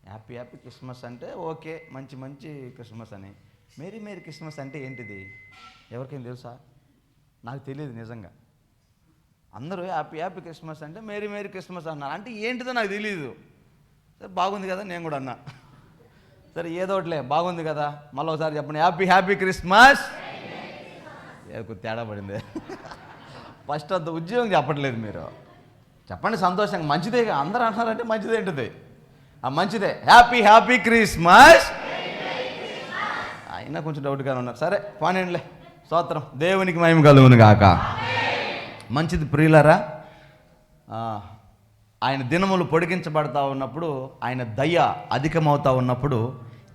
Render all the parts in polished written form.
Happy happy Christmas అంటే okay, మంచి మంచి క్రిస్మస్ అని. మేరీ మేరీ క్రిస్మస్ అంటే ఏంటిది? ఎవరికైనా తెలుసా? నాకు తెలియదు నిజంగా. అందరూ హ్యాపీ హ్యాపీ క్రిస్మస్ అంటే మేరీ మేరీ క్రిస్మస్ అన్నారు. అంటే ఏంటిదో నాకు తెలియదు. సరే బాగుంది కదా, నేను కూడా అన్నా. సరే ఏదో ఒకటిలే, బాగుంది కదా, మళ్ళీ ఒకసారి చెప్పండి, హ్యాపీ హ్యాపీ క్రిస్మస్. తేడా పడింది. ఫస్ట్ అంత ఉద్యోగం చెప్పట్లేదు మీరు. చెప్పండి సంతోషంగా, మంచిదే. అందరూ అంటున్నారంటే మంచిదే ఏంటిది? మంచిదే, హ్యాపీ హ్యాపీ క్రిస్మస్. అయినా కొంచెం డౌట్గానే ఉన్నారు. సరే పోనీలే, స్తోత్రం, దేవునికి మహిమ కలుగును గాక. మంచిది ప్రియులారా. ఆయన దినములు పొడిగించబడతా ఉన్నప్పుడు, ఆయన దయ అధికమవుతా ఉన్నప్పుడు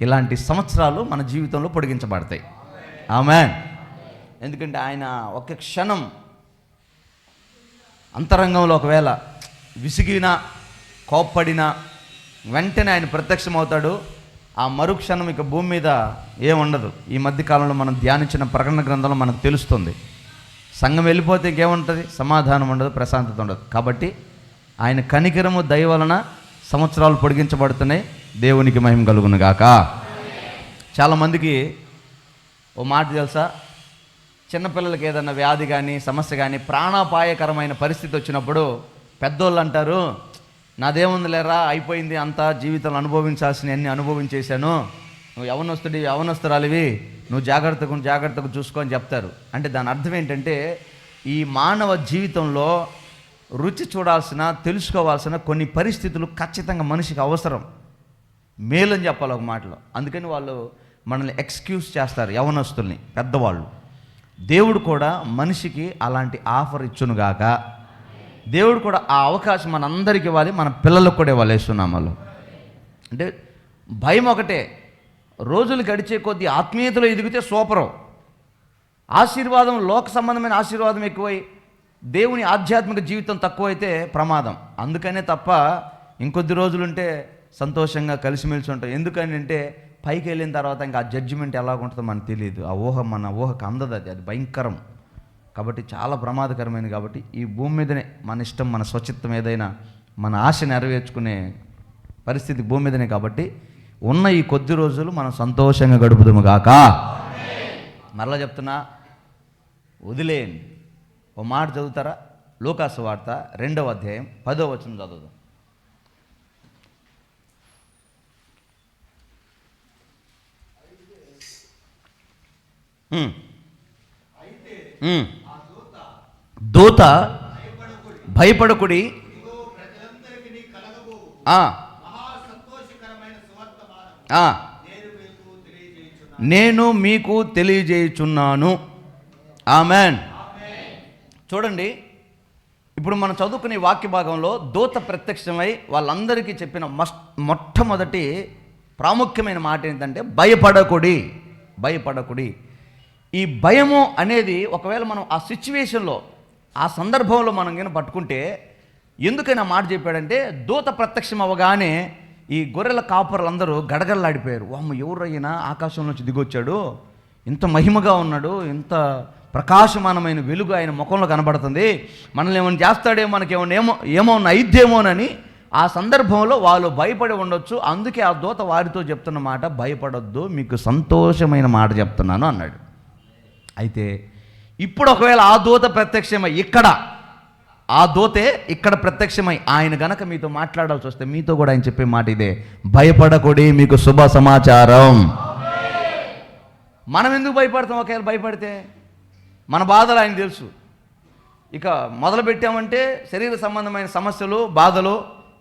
ఇలాంటి సంవత్సరాలు మన జీవితంలో పొడిగించబడతాయి. ఆమేన్. ఎందుకంటే ఆయన ఒక క్షణం అంతరంగంలో ఒకవేళ విసిగినా కోప్పడినా వెంటనే ఆయన ప్రత్యక్షమవుతాడు. ఆ మరుక్షణం ఇక భూమి మీద ఏముండదు. ఈ మధ్యకాలంలో మనం ధ్యానించిన ప్రకటన గ్రంథంలో మనకు తెలుస్తుంది. సంఘం వెళ్ళిపోతే ఇంకేముంటుంది? సమాధానం ఉండదు, ప్రశాంతత ఉండదు. కాబట్టి ఆయన కనికరము దయ వలన సంవత్సరాలు పొడిగించబడుతున్నాయి. దేవునికి మహిమ కలుగును గాక. చాలామందికి ఓ మాట తెలుసా? చిన్నపిల్లలకి ఏదన్నా వ్యాధి కానీ సమస్య కానీ ప్రాణాపాయకరమైన పరిస్థితి వచ్చినప్పుడు పెద్దోళ్ళు అంటారు, నాదేముంది లేరా, అయిపోయింది అంతా, జీవితంలో అనుభవించాల్సిన అన్ని అనుభవించేశాను, నువ్వు యవనస్తురాలివి, నువ్వు జాగ్రత్తగా చూసుకో అని చెప్తారు. అంటే దాని అర్థం ఏంటంటే, ఈ మానవ జీవితంలో రుచి చూడాల్సిన, తెలుసుకోవాల్సిన కొన్ని పరిస్థితులు ఖచ్చితంగా మనిషికి అవసరం. మేలని చెప్పాలి ఒక మాటలో. అందుకని వాళ్ళు మనల్ని ఎక్స్క్యూజ్ చేస్తారు, యవనస్తుల్ని, పెద్దవాళ్ళు. దేవుడు కూడా మనిషికి అలాంటి ఆఫర్ ఇచ్చునుగాక. దేవుడు కూడా ఆ అవకాశం మనందరికీ ఇవ్వాలి, మన పిల్లలకు కూడా ఇవ్వాలి. యేసునామములో. అంటే భయం ఒకటే, రోజులు గడిచే కొద్దీ ఆత్మీయతలో ఎదిగితే సూపరం. ఆశీర్వాదం, లోక సంబంధమైన ఆశీర్వాదం ఎక్కువై దేవుని ఆధ్యాత్మిక జీవితం తక్కువైతే ప్రమాదం. అందుకనే తప్ప ఇంకొద్ది రోజులుంటే సంతోషంగా కలిసిమెలిసి ఉంటాం. ఎందుకని అంటే పైకి వెళ్ళిన తర్వాత ఇంకా ఆ జడ్జిమెంట్ ఎలాగుంటుందో మనకు తెలియదు. ఆ మన ఊహకు అందదు. అది భయంకరం. కాబట్టి చాలా ప్రమాదకరమైనది. కాబట్టి ఈ భూమి మీదనే మన ఇష్టం, మన స్వచిత్తం ఏదైనా, మన ఆశ నెరవేర్చుకునే పరిస్థితి భూమి మీదనే. కాబట్టి ఉన్న ఈ కొద్ది రోజులు మనం సంతోషంగా గడుపుదాము గాక. మరలా చెప్తున్నా, వదిలేయండి. ఓ మాట చదువుతారా? లూకాసు వార్త 2వ అధ్యాయం 10వ వచనం చదువుదాం. దూత భయపడకుడి, నేను మీకు తెలియజేయుచున్నాను. ఆమెన్. చూడండి, ఇప్పుడు మనం చదువుకునే వాక్య భాగంలో దూత ప్రత్యక్షమై వాళ్ళందరికీ చెప్పిన మొట్టమొదటి ప్రాముఖ్యమైన మాట ఏంటంటే భయపడకుడి. ఈ భయము అనేది ఒకవేళ మనం ఆ సిచ్యువేషన్లో, ఆ సందర్భంలో మనం కానీ పట్టుకుంటే, ఎందుకైనా మాట చెప్పాడంటే, దూత ప్రత్యక్షం అవ్వగానే ఈ గొర్రెల కాపరులందరూ గడగడలాడిపోయారు. వామ్మ, ఎవరైనా ఆకాశం నుంచి దిగొచ్చాడు, ఇంత మహిమగా ఉన్నాడు, ఇంత ప్రకాశమానమైన వెలుగు ఆయన ముఖంలో కనబడుతుంది, మనల్ని ఏమైనా చేస్తాడేమో, మనకేమో అయిద్దేమోనని ఆ సందర్భంలో వాళ్ళు భయపడి ఉండొచ్చు. అందుకే ఆ దూత వారితో చెప్తున్న మాట, భయపడొద్దు, మీకు సంతోషమైన మాట చెప్తున్నాను అన్నాడు. అయితే ఇప్పుడు ఒకవేళ ఆ దూత ప్రత్యక్షమై ఆ దూతే ఇక్కడ ప్రత్యక్షమై ఆయన గనక మీతో మాట్లాడాల్సి వస్తే, మీతో కూడా ఆయన చెప్పే మాట ఇదే, భయపడకుడి, మీకు శుభ సమాచారం. మనం ఎందుకు భయపడతాం? ఒకవేళ భయపడితే మన బాధలు ఆయన తెలుసు. ఇక మొదలు పెట్టామంటే శరీర సంబంధమైన సమస్యలు, బాధలు,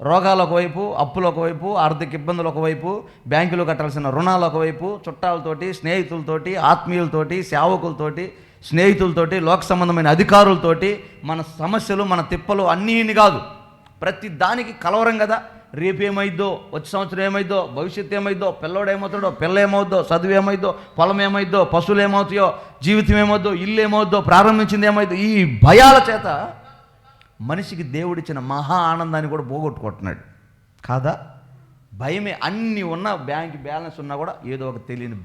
రోగాలు ఒకవైపు, అప్పులు ఒకవైపు, ఆర్థిక ఇబ్బందులు ఒకవైపు, బ్యాంకులో కట్టాల్సిన రుణాలు ఒకవైపు, చుట్టాలతోటి, స్నేహితులతోటి, ఆత్మీయులతోటి, సేవకులతోటి, స్నేహితులతోటి, లోక సంబంధమైన అధికారులతోటి మన సమస్యలు, మన తిప్పలు అన్నీ కాదు, ప్రతి దానికి కలవరం కదా. రేపేమైద్దో, వచ్చే సంవత్సరం ఏమైద్దో, భవిష్యత్తు ఏమైద్దో, పిల్లోడు ఏమవుతాడో, పిల్ల ఏమవుద్దో, చదువు ఏమైద్దో, పొలం ఏమైద్దో, పశువులు ఏమవుతాయో, జీవితం ఏమవుద్దో, ఇల్లు ఏమవుద్దో, ప్రారంభించింది ఏమైద్దో, ఈ భయాల చేత మనిషికి దేవుడిచ్చిన మహా ఆనందాన్ని కూడా పోగొట్టుకుంటున్నాడు కాదా? భయమే. అన్నీ ఉన్న బ్యాంక్ బ్యాలెన్స్ ఉన్నా కూడా ఏదో ఒక తెలియని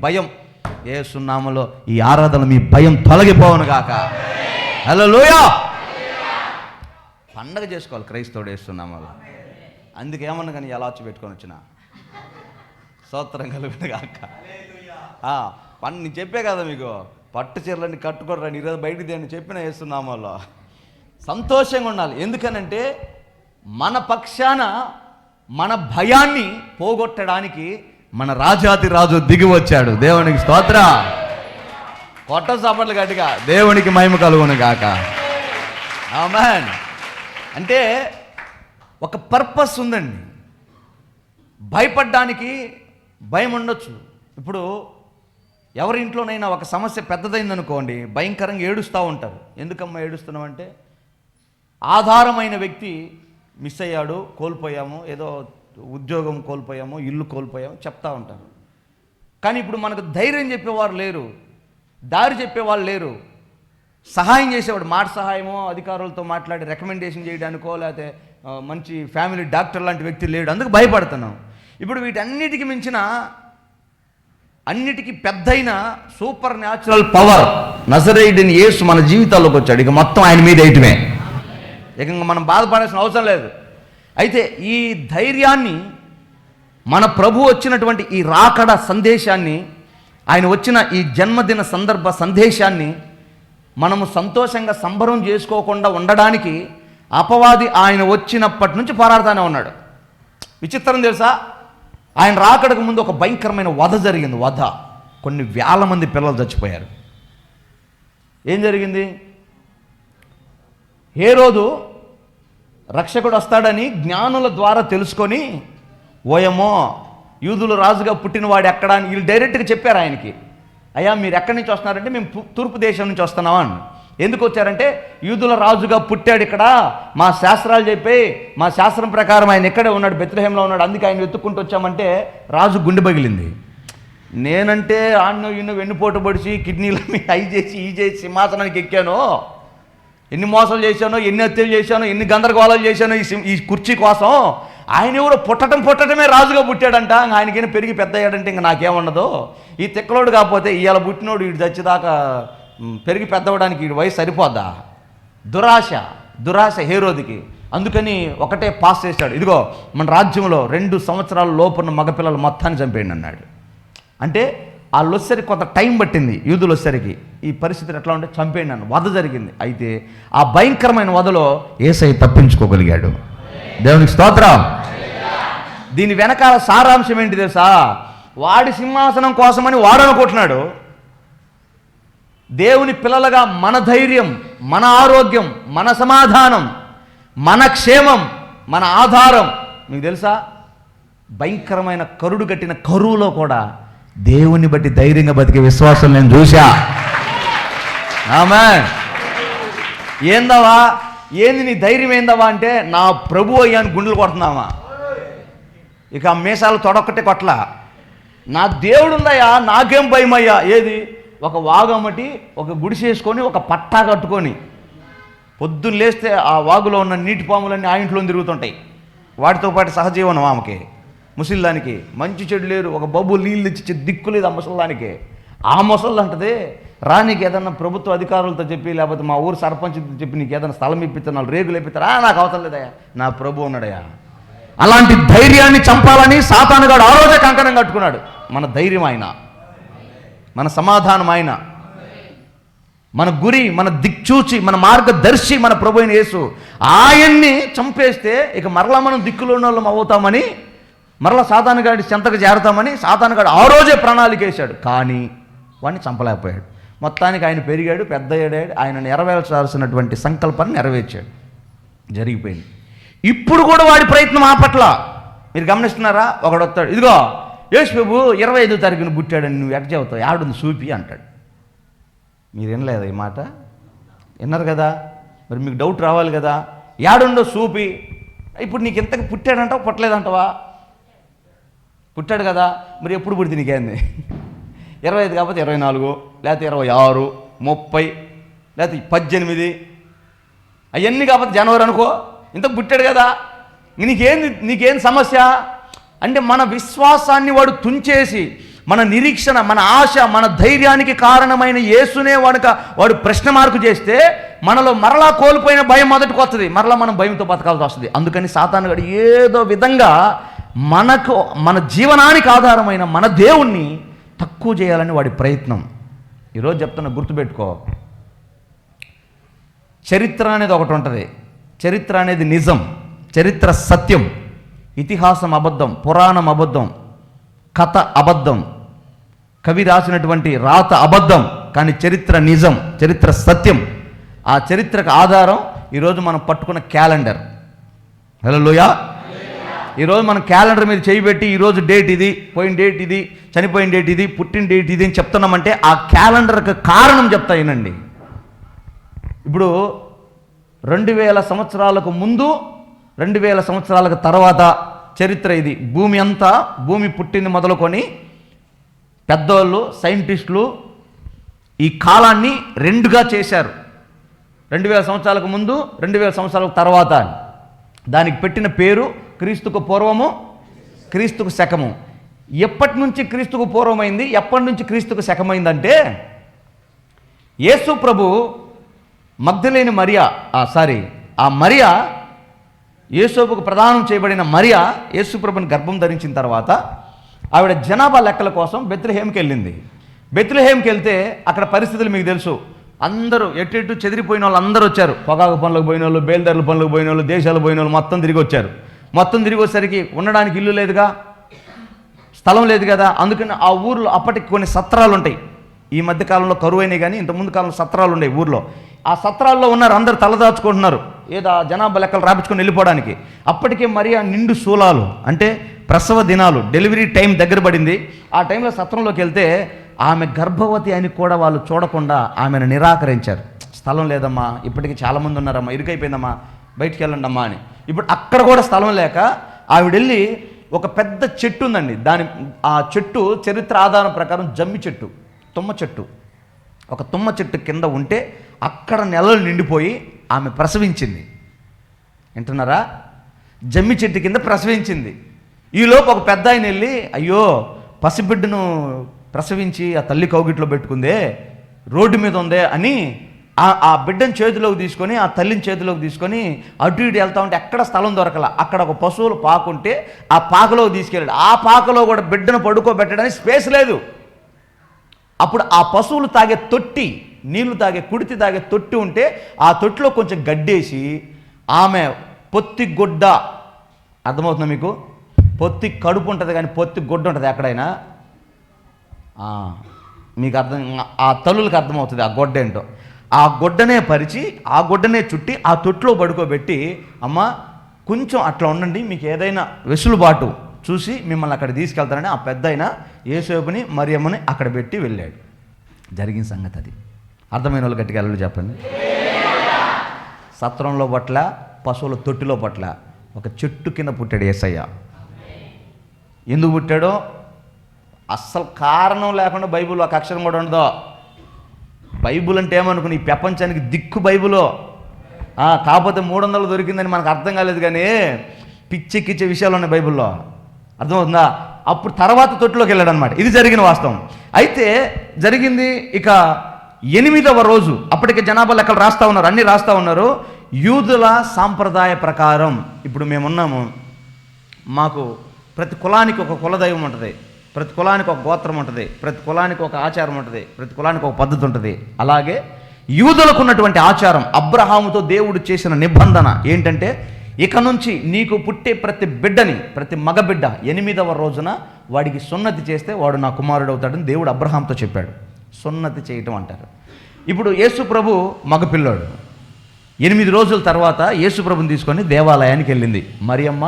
భయం. యేసు నామములో ఈ ఆరాధన మీ భయం తొలగిపోవును గాక. హల్లెలూయా. పండగ చేసుకోవాలి క్రైస్తవుడు యేసు నామములో. అందుకేమన్నా కానీ ఎలా వచ్చి పెట్టుకొని వచ్చిన స్తోత్రం కలుగును గాక. పని నేను చెప్పే కదా మీకు, పట్టు చీరలన్నీ కట్టుకోరా ఈరోజు బయటికి దేని చెప్పిన వేస్తున్నామలో సంతోషంగా ఉండాలి. ఎందుకనంటే మన పక్షాన మన భయాన్ని పోగొట్టడానికి మన రాజాతి రాజు దిగి వచ్చాడు. దేవునికి స్తోత్ర. కొట్ట సాపట్లు గట్టిగా దేవునికి మహిమ కలుగును గాక. ఆమేన్. అంటే ఒక పర్పస్ ఉందండి. భయపడ్డానికి భయం ఉండొచ్చు. ఇప్పుడు ఎవరి ఇంట్లోనైనా ఒక సమస్య పెద్దదైందనుకోండి, భయంకరంగా ఏడుస్తూ ఉంటారు. ఎందుకమ్మా ఏడుస్తున్నామంటే ఆధారమైన వ్యక్తి మిస్ అయ్యాడు, కోల్పోయాము, ఏదో ఉద్యోగం కోల్పోయాము, ఇల్లు కోల్పోయాము చెప్తా ఉంటారు. కానీ ఇప్పుడు మనకు ధైర్యం చెప్పేవారు లేరు, దారి చెప్పేవాళ్ళు లేరు, సహాయం చేసేవాడు మాట సహాయమో అధికారులతో మాట్లాడి రికమెండేషన్ చేయడానికో లేకపోతే మంచి ఫ్యామిలీ డాక్టర్ లాంటి వ్యక్తి లేడు. అందుకు భయపడుతున్నాం. ఇప్పుడు వీటన్నిటికీ మించిన అన్నిటికీ పెద్దయిన సూపర్ న్యాచురల్ పవర్ నజరేయుడైన యేసు మన జీవితాల్లోకి వచ్చాడు. ఇక మొత్తం ఆయన మీద వేయటమే, ఇక మనం బాధపడాల్సిన అవసరం లేదు. అయితే ఈ ధైర్యాన్ని మన ప్రభు వచ్చినటువంటి ఈ రాకడ సందేశాన్ని, ఆయన వచ్చిన ఈ జన్మదిన సందర్భ సందేశాన్ని మనము సంతోషంగా సంబరం చేసుకోకుండా ఉండడానికి అపవాది ఆయన వచ్చినప్పటి నుంచి పోరాడుతూనే ఉన్నాడు. విచిత్రం తెలుసా, ఆయన రాకడకు ముందు ఒక భయంకరమైన వధ జరిగింది. వధ, కొన్ని వేల మంది పిల్లలు చచ్చిపోయారు. ఏం జరిగింది? హేరోదు రక్షకుడు వస్తాడని జ్ఞానుల ద్వారా తెలుసుకొని, ఓయమో యూదుల రాజుగా పుట్టినవాడు ఎక్కడ అని వీళ్ళు డైరెక్ట్గా చెప్పారు ఆయనకి. అయ్యా మీరు ఎక్కడి నుంచి వస్తున్నారంటే మేము తూర్పు దేశం నుంచి వస్తున్నామా అని. ఎందుకు వచ్చారంటే యూదుల రాజుగా పుట్టాడు ఇక్కడ, మా శాస్త్రాలు చెప్పి మా శాస్త్రం ప్రకారం ఆయన ఎక్కడే ఉన్నాడు, బెత్లెహేంలో ఉన్నాడు, అందుకే ఆయన వెతుక్కుంటూ వచ్చామంటే రాజు గుండె పగిలింది. నేనంటే ఆన్నో ఇన్నో వెన్నుపోటు పొడిచి కిడ్నీలని అయి చేసి ఈ చేసి సింహాసనానికి ఎక్కాను, ఎన్ని మోసాలు చేశానో, ఎన్ని హత్యలు చేశానో, ఎన్ని గందరగోళాలు చేశానో ఈ కుర్చీ కోసం. ఆయన ఎవరో పుట్టడమే రాజుగా పుట్టాడంట. ఆయనకైనా పెరిగి పెద్ద అయ్యాడంటే ఇంకా నాకేముండదు. ఈ తిక్కలోడు కాకపోతే ఇవాళ పుట్టినోడు వీడు చచ్చేదాకా పెరిగి పెద్దవడానికి వీడి వయసు సరిపోద్దా? దురాశ హేరోదికి. అందుకని ఒకటే పాస్ చేశాడు, ఇదిగో మన రాజ్యంలో 2 సంవత్సరాల లోపున్న మగపిల్లలు మొత్తాన్ని చంపేయండి అన్నాడు. అంటే ఆ లొస్సరికి కొంత టైం పట్టింది. యూదుల లొస్సరికి ఈ పరిస్థితి ఎట్లా ఉంటే చంపేయండి అన్న వధ జరిగింది. అయితే ఆ భయంకరమైన వధలో యేసయ్య తప్పించుకోగలిగాడు. దేవునికి స్తోత్రం. దీని వెనకాల సారాంశం ఏంటి తెలుసా? వాడి సింహాసనం కోసమని వాడు అనుకుంటున్నాడు. దేవుని పిల్లలుగా మన ధైర్యం, మన ఆరోగ్యం, మన సమాధానం, మన క్షేమం, మన ఆధారం మీకు తెలుసా? భయంకరమైన కరుడు కట్టిన కరువులో కూడా దేవుని బట్టి ధైర్యంగా బతికే విశ్వాసం నేను చూశా. ఆమేన్. ఏందవా, ఏంది నీ ధైర్యం ఏందవా అంటే, నా ప్రభు అయ్యాను గుండెలు కొడుతున్నావా? ఇక ఆ మీసాలు తొడొక్కటే కొట్ల. నా దేవుడు ఉందయ్యా, నాకేం భయమయ్యా. ఏది? ఒక వాగమ్మటి ఒక గుడిసేసుకొని ఒక పట్టా కట్టుకొని పొద్దున్న లేస్తే ఆ వాగులో ఉన్న నీటి పాములన్నీ ఆ ఇంట్లో తిరుగుతుంటాయి. వాటితో పాటు సహజీవనం ఆమెకి, ముసలిదానికి మంచి చెడు లేరు, ఒక బబ్బు నీళ్ళు ఇచ్చి దిక్కు లేదు ఆ ముసలిదానికి. ఆ ముసలి అంటది, రా నీకు ఏదన్నా ప్రభుత్వ అధికారులతో చెప్పి లేకపోతే మా ఊరు సర్పంచ్తో చెప్పి నీకు ఏదైనా స్థలం ఇప్పిస్తున్నారు, రేగులు ఇప్పిస్తారా? నాకు అవసరం లేదయ్యా, నా ప్రభు ఉన్నాడయ్యా. అలాంటి ధైర్యాన్ని చంపాలని సాతానుగాడు ఆ రోజే కంకణం కట్టుకున్నాడు. మన ధైర్యం ఆయన, మన సమాధానం ఆయన, మన గురి, మన దిక్చూచి, మన మార్గదర్శి మన ప్రభు అయిన యేసు. ఆయన్ని చంపేస్తే ఇక మరలా మనం దిక్కులోని వాళ్ళం అవుతామని, మరలా సాతానుగాడి చెంతకు చేరతామని సాతానుగాడు ఆ రోజే ప్రణాళిక వేశాడు. కానీ వాడిని చంపలేకపోయాడు. మొత్తానికి ఆయన పెరిగాడు, పెద్ద అయ్యాడు, ఆయన నెరవేర్చాల్సినటువంటి సంకల్పాన్ని నెరవేర్చాడు, జరిగిపోయింది. ఇప్పుడు కూడా వాడి ప్రయత్నం ఆపట్ల. మీరు గమనిస్తున్నారా? ఒకడు వస్తాడు, ఇదిగో యేసు ప్రభు 25వ తారీఖున పుట్టాడని నువ్వు ఎట్ట చెబుతావు, యాడుంది చూపి అంటాడు. మీరు వినలేదా ఈ మాట? విన్నారు కదా? మరి మీకు డౌట్ రావాలి కదా, యాడుండో చూపి. ఇప్పుడు నీకు ఇంతకు పుట్టాడంటావా పుట్టలేదంటావా? పుట్టాడు కదా, మరి ఎప్పుడు పుడితే నీకేంది? 25 కాకపోతే 24, లేకపోతే 26, 30, లేకపోతే 18, అవన్నీ కాకపోతే జనవరి అనుకో, ఇంతకు పుట్టాడు కదా. నీకేం సమస్య అంటే మన విశ్వాసాన్ని వాడు తుంచేసి మన నిరీక్షణ, మన ఆశ, మన ధైర్యానికి కారణమైన యేసునే వాడు ప్రశ్న మార్కు చేస్తే మనలో మరలా కోల్పోయిన భయం మొదటికి వస్తుంది, మరలా మనం భయంతో బతకాల్సి వస్తుంది. అందుకని సాతాను గడి ఏదో విధంగా మన జీవనానికి ఆధారమైన మన దేవుణ్ణి తక్కువ చేయాలని వాడి ప్రయత్నం. ఈరోజు చెప్తున్నా, గుర్తుపెట్టుకో, చరిత్ర అనేది ఒకటి ఉంటుంది. చరిత్ర అనేది నిజం, చరిత్ర సత్యం, ఇతిహాసం అబద్ధం, పురాణం అబద్ధం, కథ అబద్ధం, కవి రాసినటువంటి రాత అబద్ధం, కానీ చరిత్ర నిజం, చరిత్ర సత్యం. ఆ చరిత్రకు ఆధారం ఈరోజు మనం పట్టుకున్న క్యాలెండర్. హల్లెలూయా. ఈరోజు మనం క్యాలెండర్ మీద చేయబెట్టి ఈరోజు డేట్ ఇది, పోయిన డేట్ ఇది, చనిపోయిన డేట్ ఇది, పుట్టిన డేట్ ఇది అని చెప్తున్నామంటే ఆ క్యాలెండర్కి కారణం చెప్తా వినండి. ఇప్పుడు 2000 సంవత్సరాలకు ముందు, 2000 సంవత్సరాలకు తర్వాత చరిత్ర ఇది. భూమి అంతా, భూమి పుట్టింది మొదలుకొని పెద్దోళ్ళు, సైంటిస్టులు ఈ కాలాన్ని రెండుగా చేశారు. 2000 సంవత్సరాలకు ముందు, 2000 సంవత్సరాలకు తర్వాత. దానికి పెట్టిన పేరు క్రీస్తుకు పూర్వము, క్రీస్తుకు శకము. ఎప్పటి నుంచి క్రీస్తుకు పూర్వమైంది, ఎప్పటి నుంచి క్రీస్తుకు శకమైందంటే, యేసు ప్రభు మగ్దలేని మరియా, ఆ మరియా, యేసోపుకు ప్రదానం చేయబడిన మరియా యేసు ప్రభుని గర్భం ధరించిన తర్వాత ఆవిడ జనాభా లెక్కల కోసం బెత్లెహేమ్కి వెళ్ళింది. బెత్లెహేమ్కి వెళ్తే అక్కడ పరిస్థితులు మీకు తెలుసు. అందరూ ఎటు చెదిరిపోయిన వాళ్ళు అందరూ వచ్చారు. పొగాకు పనులకు పోయిన వాళ్ళు, బేల్దారుల పనులకు పోయిన వాళ్ళు, దేశాలు పోయిన వాళ్ళు మొత్తం తిరిగి వచ్చారు. మొత్తం తిరిగి వచ్చేసరికి ఉండడానికి ఇల్లు లేదుగా, స్థలం లేదు కదా. అందుకని ఆ ఊర్లో అప్పటికి కొన్ని సత్రాలు ఉంటాయి. ఈ మధ్యకాలంలో కరువు అయినాయి, కానీ ఇంతకుముందు కాలంలో సత్రాలు ఉండేవి ఊర్లో. ఆ సత్రాల్లో ఉన్నారు, అందరు తలదాచుకుంటున్నారు ఏదో జనాభా లెక్కలు రాపించుకొని వెళ్ళిపోవడానికి. అప్పటికే మరి ఆ నిండు శూలాలు, అంటే ప్రసవ దినాలు, డెలివరీ టైం దగ్గర పడింది. ఆ టైంలో సత్రంలోకి వెళ్తే ఆమె గర్భవతి అని కూడా వాళ్ళు చూడకుండా ఆమెను నిరాకరించారు. స్థలం లేదమ్మా, ఇప్పటికీ చాలామంది ఉన్నారమ్మా, ఇరుకైపోయిందమ్మా, బయటికి వెళ్ళండి అమ్మా అని. ఇప్పుడు అక్కడ కూడా స్థలం లేక ఆవిడ వెళ్ళి ఒక పెద్ద చెట్టు ఉందండి. ఆ చెట్టు చరిత్ర ఆధారం ప్రకారం జమ్మి చెట్టు, తుమ్మ చెట్టు. ఒక తుమ్మ చెట్టు కింద ఉంటే అక్కడ నెలలు నిండిపోయి ఆమె ప్రసవించింది. వింటున్నారా? జమ్మి చెట్టు కింద ప్రసవించింది. ఈలోపు ఒక పెద్ద ఆయన వెళ్ళి, అయ్యో పసిబిడ్డను ప్రసవించి ఆ తల్లి కౌగిట్లో పెట్టుకుందే, రోడ్డు మీద ఉందే అని ఆ బిడ్డను చేతిలోకి తీసుకొని, ఆ తల్లిని చేతిలోకి తీసుకొని అటు ఇటు వెళ్తా ఉంటే ఎక్కడ స్థలం దొరకల. అక్కడ ఒక పశువులు పాకుంటే ఆ పాకలోకి తీసుకెళ్ళాడు. ఆ పాకలో కూడా బిడ్డను పడుకోబెట్టడానికి స్పేస్ లేదు. అప్పుడు ఆ పశువులు తాగే తొట్టి, నీళ్లు తాగే, కుడితి తాగే తొట్టి ఉంటే ఆ తొట్టిలో కొంచెం గడ్డేసి ఆమె పొత్తి గుడ్డ, అర్థమవుతుందా మీకు? పొత్తి కడుపు ఉంటుంది కానీ పొత్తి గుడ్డ ఉంటుంది ఎక్కడైనా, మీకు అర్థం, ఆ తల్లులకు అర్థమవుతుంది ఆ గొడ్డ ఏంటో. ఆ గుడ్డనే పరిచి, ఆ గుడ్డనే చుట్టి ఆ తొట్టిలో పడుకోబెట్టి, అమ్మ కొంచెం అట్లా ఉండండి, మీకు ఏదైనా వెసులుబాటు చూసి మిమ్మల్ని అక్కడ తీసుకెళ్తారని ఆ పెద్ద అయిన యేసేపుని మరియమ్మని అక్కడ పెట్టి వెళ్ళాడు. జరిగిన సంగతి అది. అర్థమైన వాళ్ళు గట్టిగా వెళ్ళి చెప్పండి. సత్రంలో పట్ల, పశువుల తొట్టిలో పట్ల, ఒక చెట్టు కింద పుట్టాడు యేసయ్య. ఎందుకు పుట్టాడో అస్సలు కారణం లేకుండా బైబిల్ ఒక అక్షరం కూడా ఉండదు. బైబుల్ అంటే ఏమనుకుని ఈ ప్రపంచానికి దిక్కు బైబులో. కాకపోతే 300 దొరికిందని మనకు అర్థం కాలేదు, కానీ పిచ్చెక్కిచ్చే విషయాలు ఉన్నాయి బైబిల్లో. అర్థమవుతుందా? అప్పుడు తర్వాత తొట్టిలోకి వెళ్ళాడు అనమాట. ఇది జరిగిన వాస్తవం. అయితే జరిగింది ఇక 8వ రోజు. అప్పటికే జనాభా లెక్కలు రాస్తూ ఉన్నారు, అన్నీ రాస్తూ ఉన్నారు. యూదుల సాంప్రదాయ ప్రకారం ఇప్పుడు మేమున్నాము, మాకు ప్రతి కులానికి ఒక కులదైవం ఉంటుంది, ప్రతి కులానికి ఒక గోత్రం ఉంటుంది, ప్రతి కులానికి ఒక ఆచారం ఉంటుంది, ప్రతి కులానికి ఒక పద్ధతి ఉంటుంది. అలాగే యూదులకు ఉన్నటువంటి ఆచారం, అబ్రహాముతో దేవుడు చేసిన నిబంధన ఏంటంటే, ఇక నుంచి నీకు పుట్టే ప్రతి బిడ్డని, ప్రతి మగబిడ్డ 8వ రోజున వాడికి సున్నతి చేస్తే వాడు నా కుమారుడు అవుతాడని దేవుడు అబ్రహాంతో చెప్పాడు. సున్నతి చేయటం అంటారు. ఇప్పుడు యేసు ప్రభు మగపిల్లాడు. 8 రోజుల తర్వాత యేసు ప్రభుని తీసుకొని దేవాలయానికి వెళ్ళింది మరియమ్మ.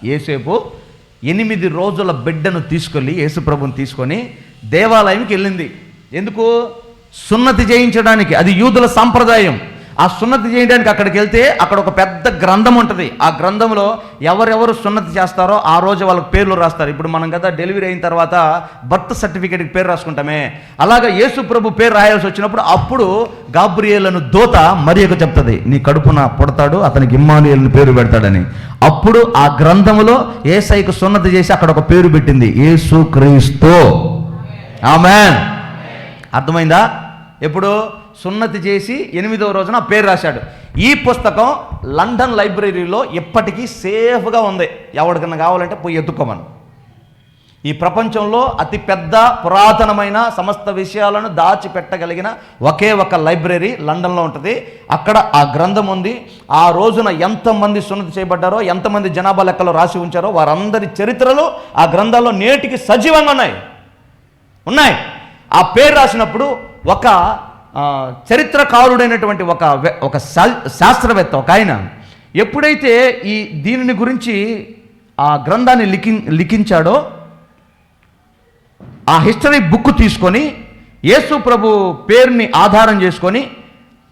యేసేపు 8 రోజుల బిడ్డను తీసుకెళ్ళి, యేసు ప్రభుని తీసుకొని దేవాలయంకి వెళ్ళింది. ఎందుకు? సున్నతి చేయించడానికి. అది యూదుల సాంప్రదాయం. ఆ సున్నతి చేయడానికి అక్కడికి వెళ్తే అక్కడ ఒక పెద్ద గ్రంథం ఉంటుంది. ఆ గ్రంథంలో ఎవరెవరు సున్నతి చేస్తారో ఆ రోజు వాళ్ళకి పేర్లు రాస్తారు. ఇప్పుడు మనం కదా డెలివరీ అయిన తర్వాత బర్త్ సర్టిఫికేట్కి పేరు రాసుకుంటామే, అలాగా యేసు ప్రభు పేరు రాయాల్సి వచ్చినప్పుడు అప్పుడు గాబ్రియేలను దూత మరియకు చెప్తుంది, నీ కడుపున పుడతాడు, అతనికి ఇమ్మానుయేలుని పేరు పెడతాడని. అప్పుడు ఆ గ్రంథంలో యేసయ్యకు సున్నతి చేసి అక్కడ ఒక పేరు పెట్టింది, యేసు క్రీస్తు. ఆమేన్. అర్థమైందా? ఎప్పుడు సున్నతి చేసి 8వ రోజున పేరు రాశాడు. ఈ పుస్తకం లండన్ లైబ్రరీలో ఇప్పటికీ సేఫ్గా ఉంది. ఎవరికన్నా కావాలంటే పోయి ఎత్తుకోమను. ఈ ప్రపంచంలో అతి పెద్ద పురాతనమైన సమస్త విషయాలను దాచిపెట్టగలిగిన ఒకే ఒక లైబ్రరీ లండన్లో ఉంటుంది. అక్కడ ఆ గ్రంథం ఉంది. ఆ రోజున ఎంతమంది సున్నతి చేయబడ్డారో, ఎంతమంది జనాభా లెక్కలో రాసి ఉంచారో వారందరి చరిత్రలు ఆ గ్రంథాల్లో నేటికి సజీవంగా ఉన్నాయి. ఆ పేరు రాసినప్పుడు ఒక చరిత్రకారుడైనటువంటి ఒక శాస్త్రవేత్త ఒక ఆయన ఎప్పుడైతే దీనిని గురించి ఆ గ్రంథాన్ని లిఖించాడో, ఆ హిస్టరీ బుక్ తీసుకొని యేసు ప్రభు పేరుని ఆధారం చేసుకొని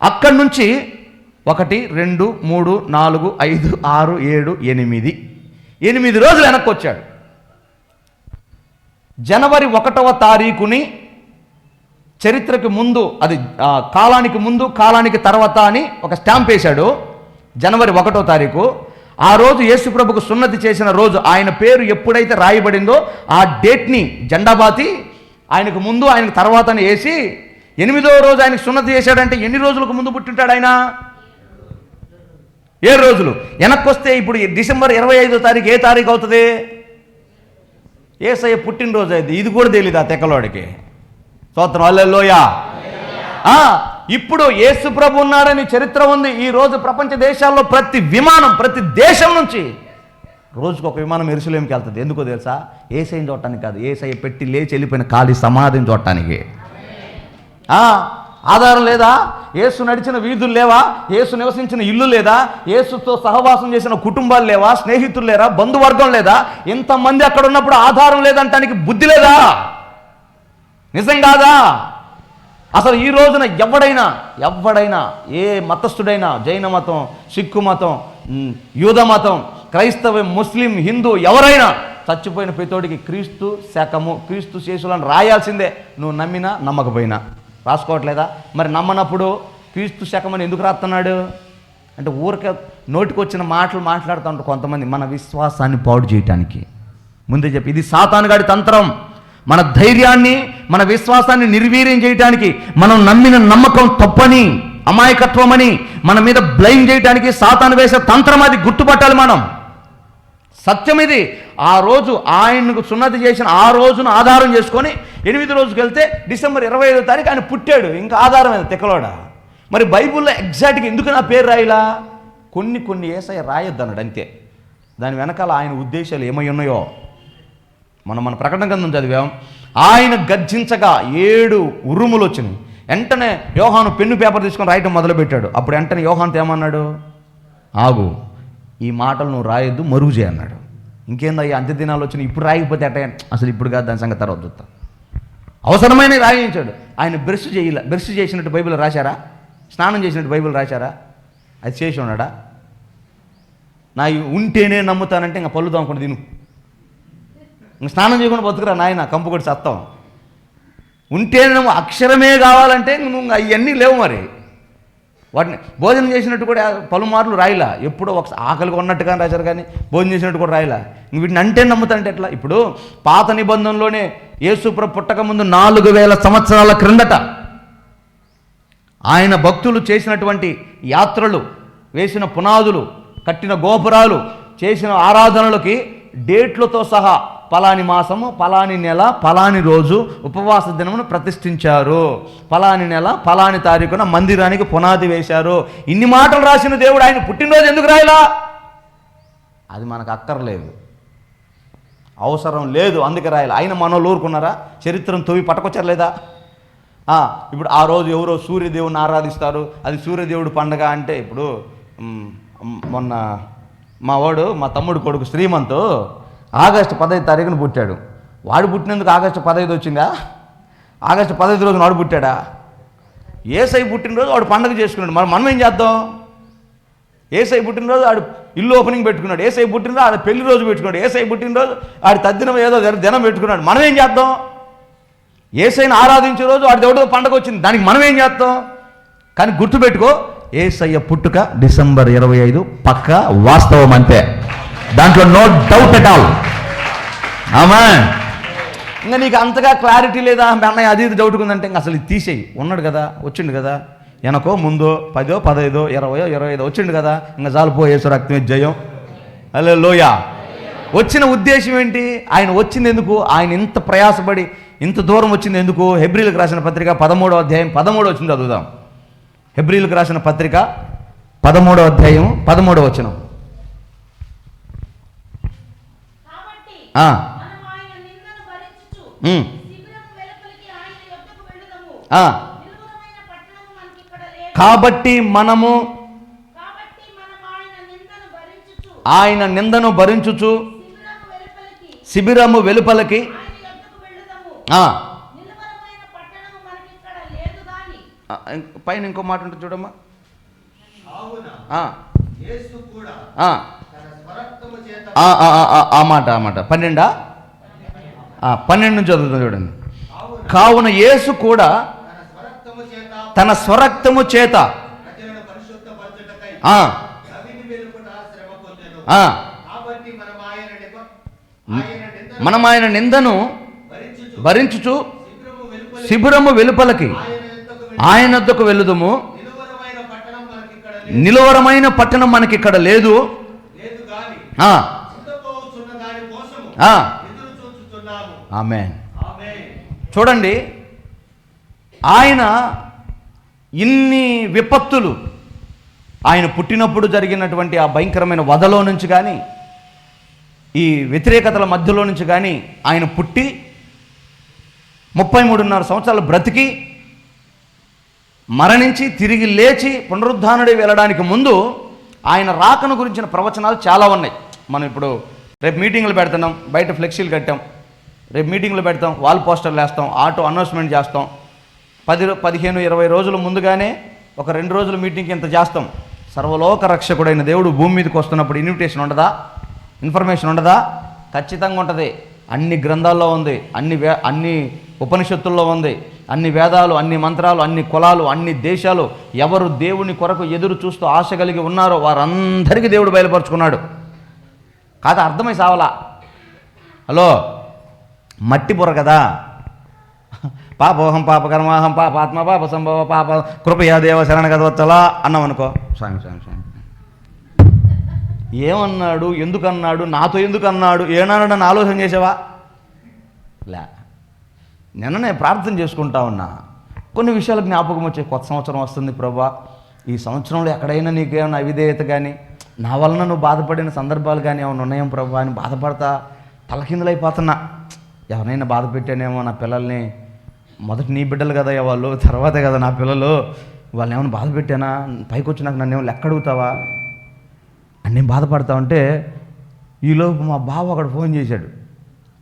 అక్కడి నుంచి 1, 2, 3, 4, 5, 6, 7, 8 రోజులు వెనక్కి వచ్చాడు. జనవరి 1వ తారీఖుని చరిత్రకి ముందు, అది కాలానికి ముందు కాలానికి తర్వాత అని ఒక స్టాంప్ వేశాడు. జనవరి 1వ తారీఖు ఆ రోజు యేసు ప్రభుకు సున్నతి చేసిన రోజు, ఆయన పేరు ఎప్పుడైతే రాయబడిందో ఆ డేట్ని జెండాబాతి ఆయనకు ముందు ఆయనకు తర్వాత అని వేసి 8వ రోజు ఆయనకు సున్నతి చేశాడంటే ఎన్ని రోజులకు ముందు పుట్టింటాడు ఆయన? 7 రోజులు వెనక్కి వస్తే ఇప్పుడు డిసెంబర్ 25వ తారీఖు ఏ తారీఖు అవుతుంది? యేసయ్య పుట్టినరోజు అయింది. ఇది కూడా తెలియదు ఆ తెక్కలోడికి. స్తోత్రం, హల్లెలూయా. ఇప్పుడు యేసు ప్రభు ఉన్నాడని చరిత్ర ఉంది. ఈ రోజు ప్రపంచ దేశాల్లో ప్రతి విమానం, ప్రతి దేశం నుంచి రోజుకు ఒక విమానం యెరూషలేముకి వెళ్తుంది. ఎందుకో తెలుసా? యేసయ్యని చూడటానికి కాదు, యేసయ్య పెట్టి లేచి వెళ్ళిపోయిన ఖాళీ సమాధిని చూడటానికి. ఆధారం లేదా? యేసు నడిచిన వీధులు లేవా? యేసు నివసించిన ఇల్లు లేదా? యేసుతో సహవాసం చేసిన కుటుంబాలు లేవా? స్నేహితులు లేరా? బంధువర్గం లేదా? ఇంతమంది అక్కడ ఉన్నప్పుడు ఆధారం లేదంటానికి బుద్ధి లేదా? నిజం కాదా? అసలు ఈ రోజున ఎవడైనా ఏ మతస్థుడైనా, జైన మతం, సిక్కు మతం, యూద మతం, క్రైస్తవం, ముస్లిం, హిందూ ఎవరైనా చచ్చిపోయిన ప్రతోడికి క్రీస్తు శకము, క్రీస్తు శేషులను రాయాల్సిందే. నువ్వు నమ్మినా నమ్మకపోయినా. రాసుకోవట్లేదా? మరి నమ్మనప్పుడు క్రీస్తు శకమని ఎందుకు రాస్తున్నాడు అంటే ఊరికే నోటికి వచ్చిన మాటలు మాట్లాడుతూ ఉంటారు కొంతమంది, మన విశ్వాసాన్ని పాడు చేయటానికి. ముందే చెప్పి ఇది సాతానుగాడి తంత్రం. మన ధైర్యాన్ని, మన విశ్వాసాన్ని నిర్వీర్యం చేయటానికి, మనం నమ్మిన నమ్మకం తప్పని, అమాయకత్వమని మన మీద బ్లైండ్ చేయడానికి సాతాను వేసే తంత్రం. అది గుర్తుపట్టాలి మనం. సత్యం ఇది. ఆ రోజు ఆయనకు సున్నతి చేసిన ఆ రోజును ఆధారం చేసుకొని 8వ రోజుకి వెళ్తే డిసెంబర్ 25వ తారీఖు ఆయన పుట్టాడు. ఇంకా ఆధారం ఏదో తెక్కలోడా. మరి బైబిల్లో ఎగ్జాక్ట్గా ఎందుకు నా పేరు రాయిలా? కొన్ని యేసయ్య రాయొద్దు అన్నాడు అంతే. దాని వెనకాల ఆయన ఉద్దేశాలు ఏమై ఉన్నాయో మన ప్రకటన గ్రంథం చదివాం. ఆయన గర్జించగా 7 ఉరుములు వచ్చినాయి. వెంటనే యోహాను పెన్ను పేపర్ తీసుకొని రాయటం మొదలుపెట్టాడు. అప్పుడు వెంటనే యోహానుతో ఏమన్నాడు? ఆగు, ఈ మాటలు నువ్వు రాయొద్దు, మరుగు చేయి అన్నాడు. ఇంకేందయ్యా అంత్య దినాలు వచ్చినాయి, ఇప్పుడు రాయకపోతే అట్ట? అసలు ఇప్పుడు కాదు, దాని సంగతి తర్వాత చూస్తా. అవసరమైన రాయించాడు. ఆయన బ్రష్ చేసినట్టు బైబిల్ రాశారా? స్నానం చేసినట్టు బైబిల్ రాశారా? అది చేసి ఉన్నాడా? నా ఉంటేనే నమ్ముతానంటే ఇంకా పళ్ళు తోముకుంటూ తిను. ఇంక స్నానం చేయకుండా బతుకురా నాయన, కంపు కొట్టి సత్తాం. ఉంటేనే అక్షరమే కావాలంటే నువ్వు అవన్నీ లేవు. మరి వాటిని భోజనం చేసినట్టు కూడా పలుమార్లు రాయిలా. ఎప్పుడో ఒకసారి ఆకలిగా ఉన్నట్టుగా రాశారు, కానీ భోజనం చేసినట్టు కూడా రాయిలా. వీటిని అంటే నమ్ముతానంటే ఎట్లా? ఇప్పుడు పాత నిబంధనలోనే యేసు ప్రభు పుట్టక ముందు 4000 సంవత్సరాల క్రిందట ఆయన భక్తులు చేసినటువంటి యాత్రలు, వేసిన పునాదులు, కట్టిన గోపురాలు, చేసిన ఆరాధనలకి డేట్లతో సహా పలాని మాసము, పలాని నెల, పలాని రోజు ఉపవాస దినమును ప్రతిష్ఠించారు, పలాని నెల, పలాని తారీఖున మందిరానికి పునాది వేశారు. ఇన్ని మాటలు రాసిన దేవుడు ఆయన పుట్టినరోజు ఎందుకు రాయలా? అది మనకు అక్కర్లేదు, అవసరం లేదు, అందుకే రాయాలి. ఆయన మనోళ్ళు ఊరుకున్నారా? చరిత్రను తవ్వి పట్టుకొచ్చారు లేదా? ఇప్పుడు ఆ రోజు ఎవరో సూర్యదేవుని ఆరాధిస్తారు, అది సూర్యదేవుడు పండగ అంటే, ఇప్పుడు మొన్న మా తమ్ముడు కొడుకు శ్రీమంత్ ఆగస్టు 15వ తారీఖున పుట్టాడు. వాడు పుట్టినందుకు ఆగస్టు 15 వచ్చిందా? ఆగస్టు 15 రోజున వాడు పుట్టాడా? యేసయ్య పుట్టినరోజు వాడు పండగ చేసుకున్నాడు. మనం ఏం చేద్దాం? యేసయ్య పుట్టినరోజు ఆడు ఇల్లు ఓపెనింగ్ పెట్టుకున్నాడు, యేసయ్య పుట్టినరోజు ఆడ పెళ్లి రోజు పెట్టుకున్నాడు, యేసయ్య పుట్టినరోజు ఆడి తద్దినం ఏదో దినం పెట్టుకున్నాడు. మనం ఏం చేద్దాం? యేసయ్యను ఆరాధించే రోజు వాడి దేవుడితో పండగ వచ్చింది, దానికి మనం ఏం చేద్దాం? కానీ గుర్తుపెట్టుకో, యేసయ్య పుట్టుక డిసెంబర్ 25 పక్క వాస్తవం, అంతే, దాంట్లో నో డౌట్ ఎట్ ఆల్. ఆమేన్. ఇంకా నీకు అంతగా క్లారిటీ లేదా అన్నయ్య అది ఇది డౌట్ ఉందంటే ఇంకా అసలు ఇది తీసేయి. ఉన్నాడు కదా, వచ్చిండు కదా, వెనకో ముందో 10, 15, 20, 25 వచ్చిండు కదా, ఇంకా జాలిపో యేసు రక్తమే జయం. హల్లెలూయా. వచ్చిన ఉద్దేశం ఏంటి? ఆయన వచ్చింది ఎందుకు? ఆయన ఇంత ప్రయాసపడి ఇంత దూరం వచ్చింది ఎందుకు? హెబ్రీలకు రాసిన పత్రిక 13వ అధ్యాయం 13 వచ్చింది చదువుదాం. హెబ్రీలకు రాసిన పత్రిక 13వ అధ్యాయం 13వ వచనం. కాబట్టి మనము ఆయన నిందను భరించుచు శిబిరము వెలుపలకి పైన ఇంకో మాట ఉంటుంది చూడమ్మా. ఆ మాట 12 నుంచి చదువుతుంది చూడండి. కావున యేసు కూడా తన స్వరక్తము చేత మనం ఆయన నిందను భరించుచు శిబిరము వెలుపలకి ఆయన వద్దకు వెళ్ళుదుము. నిలువరమైన పట్టణం మనకి ఇక్కడ లేదు. ఆమేన్. చూడండి, ఆయన ఇన్ని విపత్తులు, ఆయన పుట్టినప్పుడు జరిగినటువంటి ఆ భయంకరమైన వధలో నుంచి కానీ, ఈ వ్యతిరేకతల మధ్యలో నుంచి కానీ ఆయన పుట్టి 33.5 సంవత్సరాలు బ్రతికి మరణించి తిరిగి లేచి పునరుద్ధానుడై వెళ్ళడానికి ముందు ఆయన రాకను గురించిన ప్రవచనాలు చాలా ఉన్నాయి. మనం ఇప్పుడు రేపు మీటింగ్లు పెడుతున్నాం, బయట ఫ్లెక్సీలు కట్టాం, రేపు మీటింగ్లు పెడతాం, వాల్ పోస్టర్లు వేస్తాం, ఆటో అనౌన్స్మెంట్ చేస్తాం. 10, 15, 20 రోజుల ముందుగానే ఒక 2 రోజుల మీటింగ్కి ఇంత చేస్తాం. సర్వలోక రక్షకుడైన దేవుడు భూమి మీదకి వస్తున్నప్పుడు ఇన్విటేషన్ ఉండదా? ఇన్ఫర్మేషన్ ఉండదా? ఖచ్చితంగా ఉంటుంది. అన్ని గ్రంథాల్లో ఉంది, అన్ని ఉపనిషత్తుల్లో ఉంది, అన్ని వేదాలు, అన్ని మంత్రాలు, అన్ని కులాలు, అన్ని దేశాలు ఎవరు దేవుని కొరకు ఎదురు చూస్తూ ఆశ కలిగి ఉన్నారో వారందరికీ దేవుడు బయలుపరుచుకున్నాడు. కాదు అర్థమై సావలా. హలో, మట్టి బుర్ర కదా. పాపోహం పాపకర్మాహం పాపాత్మ పాప సంభవ పాప కృపయా దేవ శరణ కదవచ్చలా అన్నాం అనుకో, సాంగ్ ఏమన్నాడు, ఎందుకన్నాడు, నాతో ఎందుకన్నాడు, ఏనాడు నన్ను ఆలోచన చేసావా? లే. నేను ప్రార్థన చేసుకుంటా ఉన్నా, కొన్ని విషయాలు జ్ఞాపకం వచ్చాయి. కొత్త సంవత్సరం వస్తుంది ప్రభా, ఈ సంవత్సరంలో ఎక్కడైనా నీకేమైనా అవిధేయత కానీ, నా వలన నువ్వు బాధపడిన సందర్భాలు కానీ ఏమైనా ఉన్నాయేం ప్రభా అని బాధపడతా తలకిందులైపోతున్నా. ఎవరైనా బాధ పెట్టానేమో నా పిల్లల్ని, మొదటి నీ బిడ్డలు కదా వాళ్ళు, తర్వాతే కదా నా పిల్లలు, వాళ్ళని ఏమైనా బాధ పెట్టానా, పైకి వచ్చి నాకు నన్ను ఏమైనా లెక్క అడుగుతావా అని నేను బాధపడతా ఉంటే, ఈలోపు మా బావ అక్కడ ఫోన్ చేశాడు.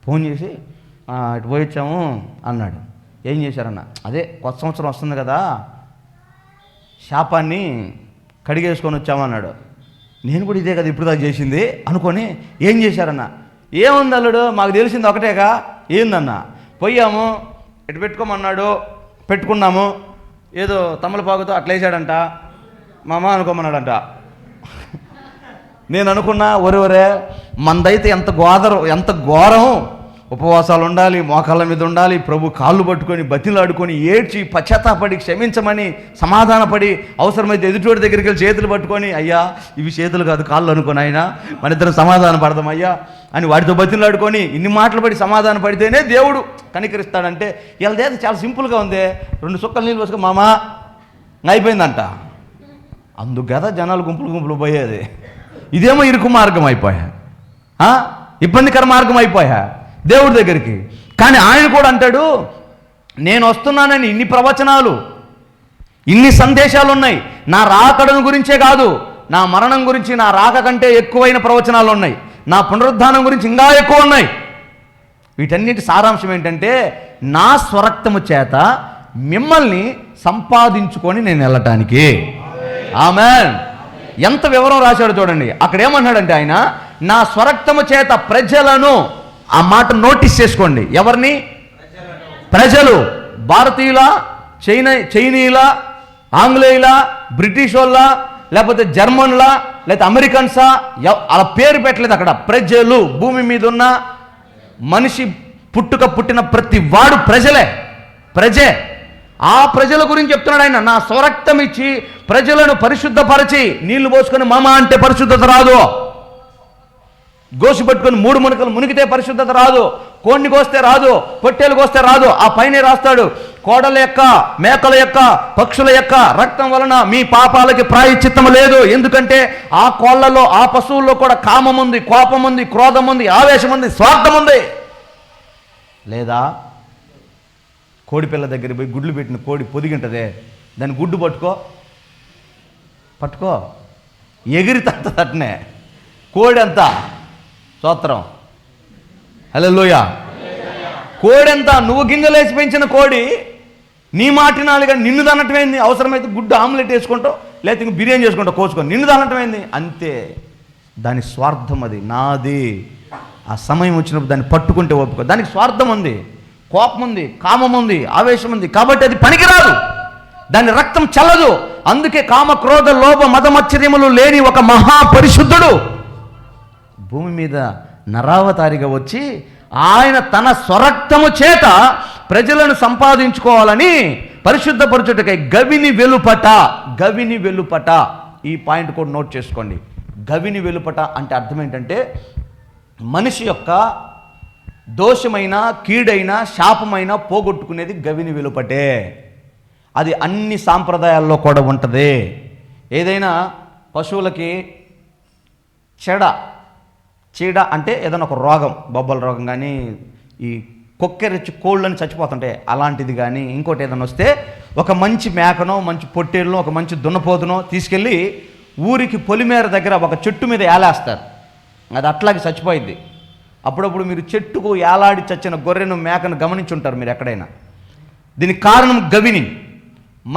ఫోన్ చేసి ఇటు పోయిచ్చాము అన్నాడు. ఏం చేశారన్న? అదే కొత్త సంవత్సరం వస్తుంది కదా, శాపాన్ని కడిగేసుకొని వచ్చామన్నాడు. నేను కూడా ఇదే కదా ఇప్పుడు దాకా చేసింది అనుకొని, ఏం చేశారన్న? ఏముంది అల్లుడు, మాకు తెలిసింది ఒకటేగా. ఏందన్నా? పోయాము, ఇటు పెట్టుకోమన్నాడు, పెట్టుకున్నాము, ఏదో తమలపాకుతో అట్లా వేసాడంట, మా అమ్మ అనుకోమన్నాడంట. నేను అనుకున్నా, ఒరే మందైతే ఎంత ఘోరం, ఉపవాసాలు ఉండాలి, మోకాళ్ళ మీద ఉండాలి, ప్రభు కాళ్ళు పట్టుకొని బతిలాడుకొని ఏడ్చి పశ్చాత్తాపడి క్షమించమని సమాధానపడి, అవసరమైతే ఎదుటివాడి దగ్గరికి వెళ్ళి చేతులు పట్టుకొని, అయ్యా ఇవి చేతులు కాదు కాళ్ళు అనుకోని ఆయన మన ఇద్దరం సమాధాన పడదాం అయ్యా అని వాడితో బతిలాడుకొని ఇన్ని మాటలు పడి సమాధాన పడితేనే దేవుడు కనికరిస్తాడంటే, వీళ్ళదేదో చాలా సింపుల్గా ఉంది. 2 చుక్కలు నీళ్ళు పోసుకొని మామా అయిపోయిందంట. అందుకు కదా జనాలు గుంపులు పోయేది. ఇదేమో ఇరుకు మార్గం అయిపోయా, ఇబ్బందికర మార్గం అయిపోయా దేవుడి దగ్గరికి. కానీ ఆయన కూడా అంటాడు, నేను వస్తున్నానని ఇన్ని ప్రవచనాలు, ఇన్ని సందేశాలు ఉన్నాయి. నా రాకడను గురించే కాదు, నా మరణం గురించి, నా రాక కంటే ఎక్కువైన ప్రవచనాలు ఉన్నాయి, నా పునరుద్ధానం గురించి ఇంకా ఎక్కువ ఉన్నాయి. వీటన్నిటి సారాంశం ఏంటంటే, నా స్వరక్తము చేత మిమ్మల్ని సంపాదించుకొని నేను వెళ్ళటానికి. ఆమేన్. ఎంత వివరం రాశాడు చూడండి. అక్కడ ఏమన్నాడంటే ఆయన, నా స్వరక్తము చేత ప్రజలను, ఆ మాట నోటీస్ చేసుకోండి. ఎవరిని? ప్రజలు. భారతీయుల, చైనీయుల, ఆంగ్లేయుల, బ్రిటిష్ వాళ్ళ, లేకపోతే జర్మన్లా, లేకపోతే అమెరికన్సా, అలా పేరు పెట్టలేదు అక్కడ. ప్రజలు, భూమి మీద ఉన్న మనిషి పుట్టిన ప్రతి వాడు ప్రజే. ఆ ప్రజల గురించి చెప్తున్నాడు ఆయన. నా స్వరక్తం ఇచ్చి ప్రజలను పరిశుద్ధపరిచి, నీళ్లు పోసుకొని మమ అంటే పరిశుద్ధత రాదు, గోసి పట్టుకొని 3 మునకలు మునిగితే పరిశుద్ధత రాదు, కోడిని కోస్తే రాదు, పొట్టేలు కోస్తే రాదు. ఆ పైనే రాస్తాడు, కోడల యొక్క, మేకల యొక్క, పక్షుల యొక్క రక్తం వలన మీ పాపాలకి ప్రాయశ్చిత్తం లేదు. ఎందుకంటే ఆ కోళ్లలో, ఆ పశువుల్లో కూడా కామం ఉంది, కోపం ఉంది, క్రోధం ఉంది, ఆవేశం ఉంది, స్వార్థం ఉంది. లేదా కోడి పిల్ల దగ్గర పోయి గుడ్లు పెట్టిన కోడి పొదిగింటదే, దాన్ని గుడ్డు పట్టుకో ఎగిరి తట్టనే కోడి అంతా. స్తోత్రం, హల్లెలూయా. కోడి అంతా నువ్వు గింజలేసి పెంచిన కోడి నీ మాటినాలు కానీ నిన్ను దనటమైంది. అవసరమైతే గుడ్డు ఆమ్లెట్ వేసుకుంటావు, లేకపోతే ఇంక బిర్యానీ చేసుకుంటావు కోసుకొని, నిన్ను దనటమైంది అంతే. దాని స్వార్థం, అది నాది. ఆ సమయం వచ్చినప్పుడు దాన్ని పట్టుకుంటే ఒప్పుకో. దానికి స్వార్థం ఉంది, కోపం ఉంది, కామం ఉంది, ఆవేశం ఉంది, కాబట్టి అది పనికిరాదు, దాని రక్తం చల్లదు. అందుకే కామ, క్రోధ, లోభ, మదమచ్చర్యములు లేని ఒక మహాపరిశుద్ధుడు భూమి మీద నరావతారిగా వచ్చి ఆయన తన స్వరక్తము చేత ప్రజలను సంపాదించుకోవాలని పరిశుద్ధపరచుటకై గవిని వెలుపట. ఈ పాయింట్ కూడా నోట్ చేసుకోండి. గవిని వెలుపట అంటే అర్థం ఏంటంటే, మనిషి యొక్క దోషమైన, కీడైన, శాపమైన పోగొట్టుకునేది గవిని వెలుపటే. అది అన్ని సాంప్రదాయాల్లో కూడా ఉంటుంది. ఏదైనా పశువులకి చీడ అంటే ఏదైనా ఒక రోగం, బొబ్బల రోగం కానీ, ఈ కొక్కెరచ్చి కోళ్ళని చచ్చిపోతుంటాయి అలాంటిది కానీ, ఇంకోటి ఏదైనా వస్తే ఒక మంచి మేకనో, మంచి పొట్టేళ్ళనో, ఒక మంచి దున్నపోతునో తీసుకెళ్ళి ఊరికి పొలిమేర దగ్గర ఒక చెట్టు మీద ఏలేస్తారు. అది అట్లాగే చచ్చిపోయింది. అప్పుడప్పుడు మీరు చెట్టుకు ఏలాడి చచ్చిన గొర్రెను, మేకను గమనించుంటారు మీరు ఎక్కడైనా. దీనికి కారణం గవిని.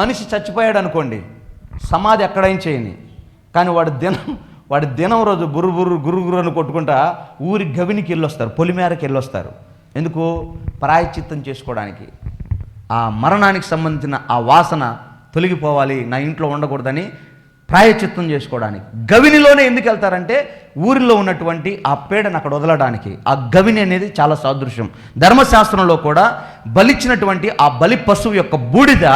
మనిషి చచ్చిపోయాడు అనుకోండి, సమాధి ఎక్కడైనా చేయని, కానీ వాడి దినం రోజు గుర్రు అని కొట్టుకుంటా ఊరి గవినికి వెళ్ళొస్తారు, పొలిమేరకి వెళ్ళొస్తారు. ఎందుకు? ప్రాయశ్చిత్తం చేసుకోవడానికి. ఆ మరణానికి సంబంధించిన ఆ వాసన తొలగిపోవాలి, నా ఇంట్లో ఉండకూడదని ప్రాయశ్చిత్తం చేసుకోవడానికి. గవినిలోనే ఎందుకు వెళ్తారంటే ఊరిలో ఉన్నటువంటి ఆ పేడను అక్కడ వదలడానికి. ఆ గవిని అనేది చాలా సాదృశ్యం. ధర్మశాస్త్రంలో కూడా బలిచ్చినటువంటి ఆ బలి పశువు యొక్క బూడిద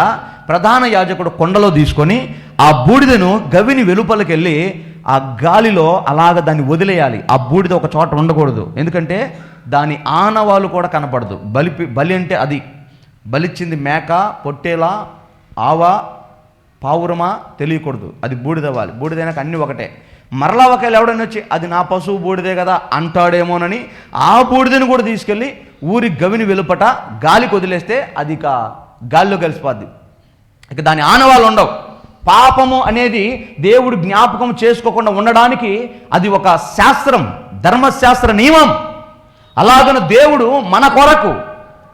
ప్రధాన యాజకుడు కొండలో తీసుకొని ఆ బూడిదను గవిని వెలుపలికి వెళ్ళి ఆ గాలిలో అలాగ దాన్ని వదిలేయాలి. ఆ బూడిద ఒక చోట ఉండకూడదు, ఎందుకంటే దాని ఆనవాలు కూడా కనపడదు. బలి అంటే అది బలిచ్చింది మేక, పొట్టేలా, ఆవా, పావురమా తెలియకూడదు, అది బూడిదవ్వాలి. బూడిదైనాక అన్నీ ఒకటే. మరలా ఒకవేళ ఎవడైనా వచ్చి అది నా పశువు బూడిదే కదా అంటాడేమోనని ఆ బూడిదను కూడా తీసుకెళ్ళి ఊరి గవిని వెలుపట గాలికి వదిలేస్తే అది ఇక గాలిలో కలిసిపోద్ది, ఇక దాని ఆనవాళ్ళు ఉండవు. పాపము అనేది దేవుడు జ్ఞాపకం చేసుకోకుండా ఉండడానికి అది ఒక శాస్త్రం, ధర్మశాస్త్ర నియమం. అలాగన దేవుడు మన కొరకు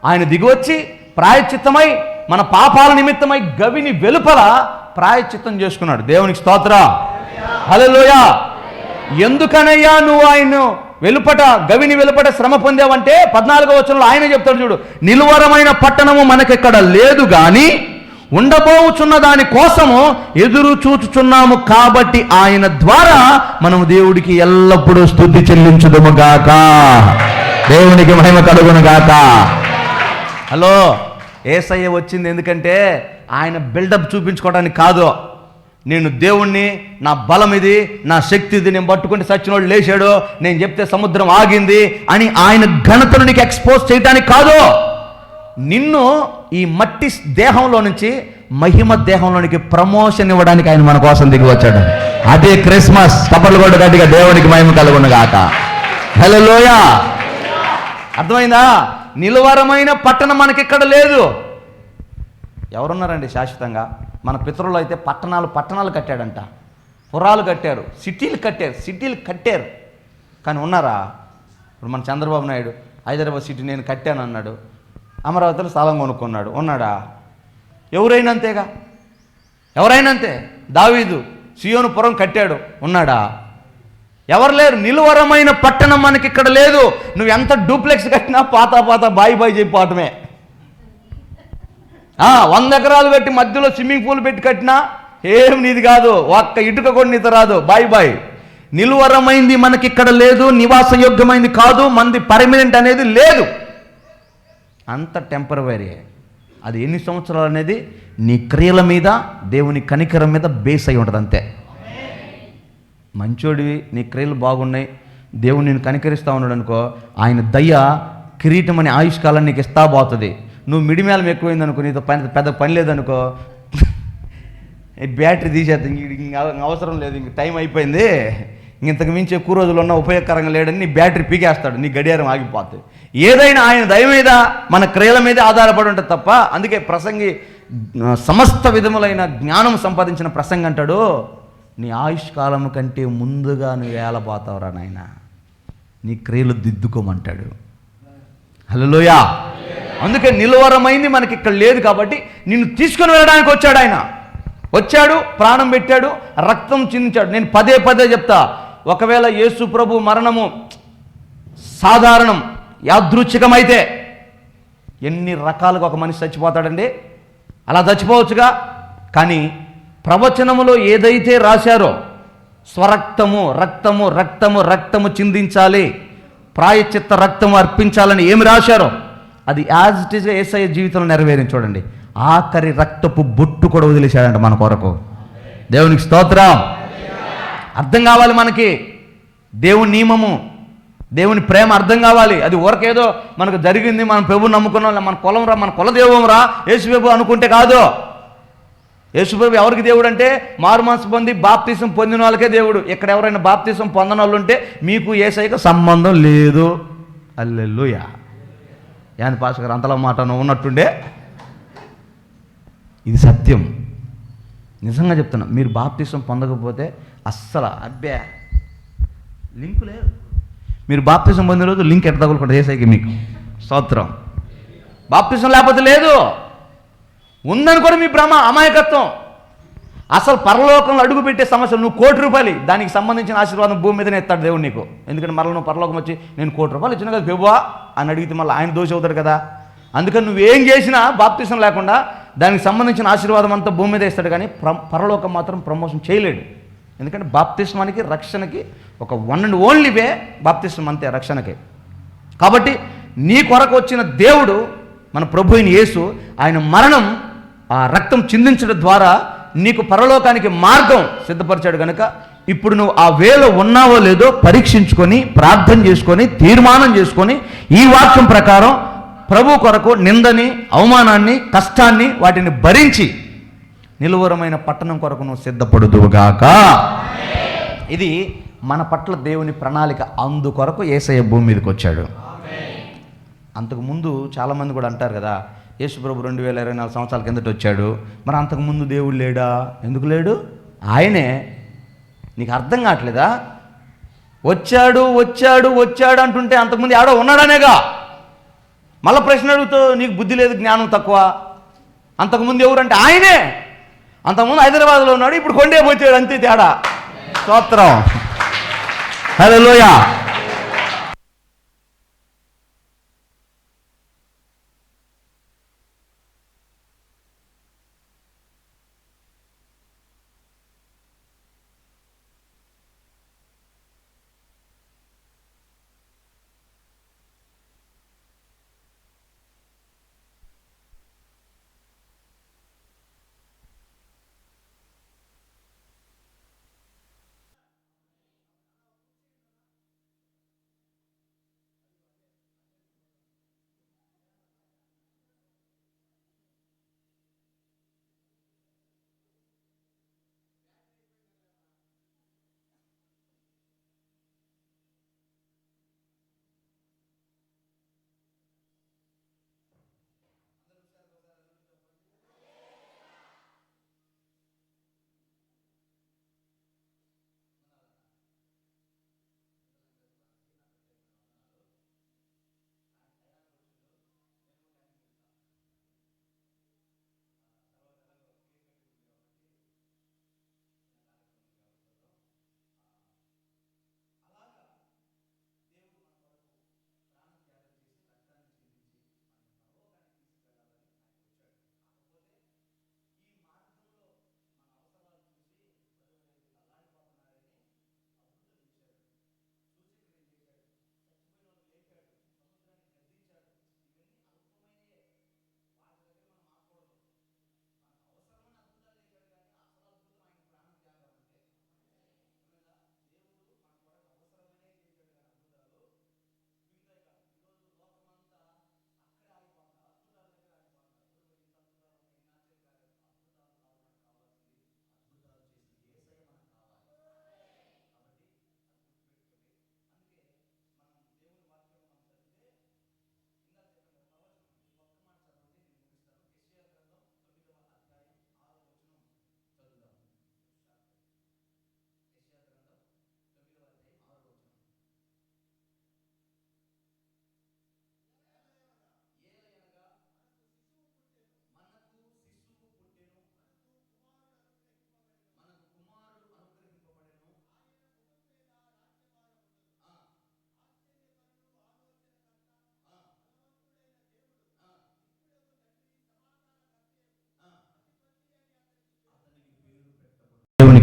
ఆయన దిగివచ్చి ప్రాయశ్చిత్తమై మన పాపాల నిమిత్తమై గవిని వెలుపల ప్రాయశ్చిత్తం చేసుకున్నాడు. దేవునికి స్తోత్ర, హల్లెలూయా. ఎందుకనయ్యా నువ్వు ఆయన వెలుపట, గవిని వెలుపట శ్రమ పొందావంటే 14వ వచనంలో ఆయన చెప్తాడు చూడు, నిలువరమైన పట్టణము మనకిక్కడ లేదు గాని ఉండబోచున్న దాని కోసము ఎదురు చూచుచున్నాము, కాబట్టి ఆయన ద్వారా మనము దేవుడికి ఎల్లప్పుడూ స్తుతి చెల్లించుదుము గాక. దేవునికి మహిమ కలుగును గాక. హలో, యేసయ్య వచ్చింది ఎందుకంటే ఆయన బిల్డప్ చూపించుకోవడానికి కాదు. నేను దేవుణ్ణి, నా బలం ఇది, నా శక్తి ఇది, నేను పట్టుకుంటే సచ్చినోడు లేచాడు, నేను చెప్తే సముద్రం ఆగింది అని ఆయన ఘనతను నీకు ఎక్స్పోజ్ చేయడానికి కాదు. నిన్ను ఈ మట్టి దేహంలో నుంచి మహిమ దేహంలోనికి ప్రమోషన్ ఇవ్వడానికి ఆయన మన కోసం దిగి వచ్చాడు. అదే క్రిస్మస్. కపలు కొడు గట్టిగా దేవునికి మహిమ కలుగును గాక. హల్లెలూయా. అర్థమైందా? నిలువరమైన పట్టణం మనకిక్కడ లేదు. ఎవరున్నారండి శాశ్వతంగా? మన పితరులు అయితే పట్టణాలు కట్టాడంట, పురాలు కట్టారు, సిటీలు కట్టారు, కానీ ఉన్నారా? ఇప్పుడు మన చంద్రబాబు నాయుడు హైదరాబాద్ సిటీ నేను కట్టాను అన్నాడు, అమరావతిలో స్థలం కొనుక్కున్నాడు, ఉన్నాడా? ఎవరైనా అంతేగా, ఎవరైనా అంతే. దావీదు సియోను పురం కట్టాడు, ఉన్నాడా? ఎవరు లేరు. నిలువరమైన పట్టణం మనకి ఇక్కడ లేదు. నువ్వు ఎంత డూప్లెక్స్ కట్టినా పాత బాయి చెప్పటమే. 100 ఎకరాలు కట్టి మధ్యలో స్విమ్మింగ్ పూల్ పెట్టి కట్టినా ఏం నీది కాదు, ఒక్క ఇటుక కూడా నీతో రాదు, బాయ్. నిలువరమైంది మనకి ఇక్కడ లేదు, నివాసయోగ్యమైంది కాదు, మంది పర్మనెంట్ అనేది లేదు. అంత టెంపరవరీ. అది ఎన్ని సంవత్సరాలు అనేది నీ క్రియల మీద, దేవుని కనికరం మీద బేస్ అయి ఉంటుంది అంతే. మంచోడివి, నీ క్రియలు బాగున్నాయి, దేవుడు నేను కనికరిస్తూ ఉన్నాడు అనుకో, ఆయన దయ కిరీటం అనే ఆయుష్కాలాన్ని నీకు ఇస్తా పోతుంది. నువ్వు మిడిమేళం ఎక్కువైంది అనుకో, నీతో పెద్ద పని లేదనుకో, బ్యాటరీ తీసేస్తా, ఇంక అవసరం లేదు, ఇంక టైం అయిపోయింది, ఇంతకు మించి ఎక్కువ రోజులు ఉన్న ఉపయోగకరంగా లేడని నీ బ్యాటరీ పీకేస్తాడు, నీ గడియారం ఆగిపోతుంది. ఏదైనా ఆయన దయ మీద, మన క్రియల మీదే ఆధారపడి ఉంటుంది తప్ప. అందుకే ప్రసంగి సమస్త విధములైన జ్ఞానం సంపాదించిన ప్రసంగి అంటాడు, నీ ఆయుష్కాలం కంటే ముందుగా నువ్వు ఏలపోతావురా నాయన, నీ క్రియలు దిద్దుకోమంటాడు. హల్లెలూయా. అందుకే నిలువరమైంది మనకి ఇక్కడ లేదు కాబట్టి నిన్ను తీసుకొని వెళ్ళడానికి వచ్చాడు ఆయన. వచ్చాడు, ప్రాణం పెట్టాడు, రక్తం చిందించాడు. నేను పదే పదే చెప్తా, ఒకవేళ యేసు ప్రభు మరణము సాధారణం, యాదృచ్ఛికమైతే ఎన్ని రకాలుగా ఒక మనిషి చచ్చిపోతాడండి. అలా చచ్చిపోవచ్చుగా. కానీ ప్రవచనములో ఏదైతే రాశారో, స్వరక్తము రక్తము రక్తము రక్తము చిందించాలి, ప్రాయశ్చిత్త రక్తము అర్పించాలని ఏమి రాశారో అది యాజ్ ఇట్ ఈజ్ యేసయ్య జీవితంలో నెరవేరింది. చూడండి, ఆఖరి రక్తపు బొట్టు కూడా వదిలేశాడంట మన కొరకు. దేవునికి స్తోత్రం. అర్థం కావాలి మనకి దేవుని నియమము, దేవుని ప్రేమ అర్థం కావాలి. అది ఊరకేదో మనకు జరిగింది, మనం ప్రభువు నమ్ముకున్నాం, మన కులం రా, మన కుల దైవం రా యేసు ప్రభు అనుకుంటే కాదు. యేసు ప్రభు ఎవరికి దేవుడు అంటే, మారు మనసు పొంది బాప్తిసం పొందిన వాళ్ళకే దేవుడు. ఇక్కడ ఎవరైనా బాప్తిసం పొందని వాళ్ళు ఉంటే మీకు యేసయ్యకు సంబంధం లేదు. హల్లెలూయా. యాని పాస్ గారు అంతలా మాట ఉన్నట్టుండే, ఇది సత్యం. నిజంగా చెప్తున్నా, మీరు బాప్తిసం పొందకపోతే అస్సలు అబ్బే లింకు లేదు. మీరు బాప్తిసం పొందిన రోజు లింక్ ఎట్ట తగులుకుంటుంది యేసయ్యకి మీకు. స్తోత్రం. బాప్తిసం లేకపోతే లేదు, ఉందని కూడా మీ భ్రమ, అమాయకత్వం. అసలు పరలోకంలో అడుగుపెట్టే సమస్య, నువ్వు ₹1,00,000 దానికి సంబంధించిన ఆశీర్వాదం భూమి మీదనే ఎత్తాడు దేవుడు నీకు. ఎందుకంటే మరల నువ్వు పరలోకం వచ్చి నేను ₹1,00,000 ఇచ్చిన కదా ప్రభువా అని అడిగితే మళ్ళీ ఆయన దోషి అవుతాడు కదా. అందుకని నువ్వేం చేసినా బాప్తిసం లేకుండా దానికి సంబంధించిన ఆశీర్వాదం అంతా భూమి మీద ఇస్తాడు, కానీ పరలోకం మాత్రం ప్రమోషన్ చేయలేడు. ఎందుకంటే బాప్తిస్మానికి, రక్షణకి ఒక వన్ అండ్ ఓన్లీ వే బాప్తిస్మం, అంతే రక్షణకి. కాబట్టి నీ కొరకు వచ్చిన దేవుడు మన ప్రభు అయిన యేసు, ఆయన మరణం, ఆ రక్తం చిందించడం ద్వారా నీకు పరలోకానికి మార్గం సిద్ధపరిచాడు. కనుక ఇప్పుడు నువ్వు ఆ వేలో ఉన్నావో లేదో పరీక్షించుకొని, ప్రార్థన చేసుకొని, తీర్మానం చేసుకొని, ఈ వాక్యం ప్రకారం ప్రభు కొరకు నిందని, అవమానాన్ని, కష్టాన్ని వాటిని భరించి నిలువరమైన పట్టణం కొరకు నువ్వు సిద్ధపడుదువుగాక. ఇది మన పట్ల దేవుని ప్రణాళిక. అందుకొరకు యేసయ్య భూమి మీదకి వచ్చాడు. అంతకుముందు చాలామంది కూడా అంటారు కదా, యేసు ప్రభు 2024 సంవత్సరాల కిందట వచ్చాడు, మరి అంతకుముందు దేవుడు లేడా? ఎందుకు లేడు? ఆయనే. నీకు అర్థం కావట్లేదా? వచ్చాడు వచ్చాడు వచ్చాడు అంటుంటే అంతకుముందు ఆడో ఉన్నాడనేగా. మళ్ళీ ప్రశ్న అడుగుతూ నీకు బుద్ధి లేదు, జ్ఞానం తక్కువ. అంతకుముందు ఎవరంటే ఆయనే. అంతకుముందు హైదరాబాద్లో ఉన్నాడు, ఇప్పుడు కొండే వచ్చాడు, అంతే తేడా. స్తోత్రం. హల్లెలూయా.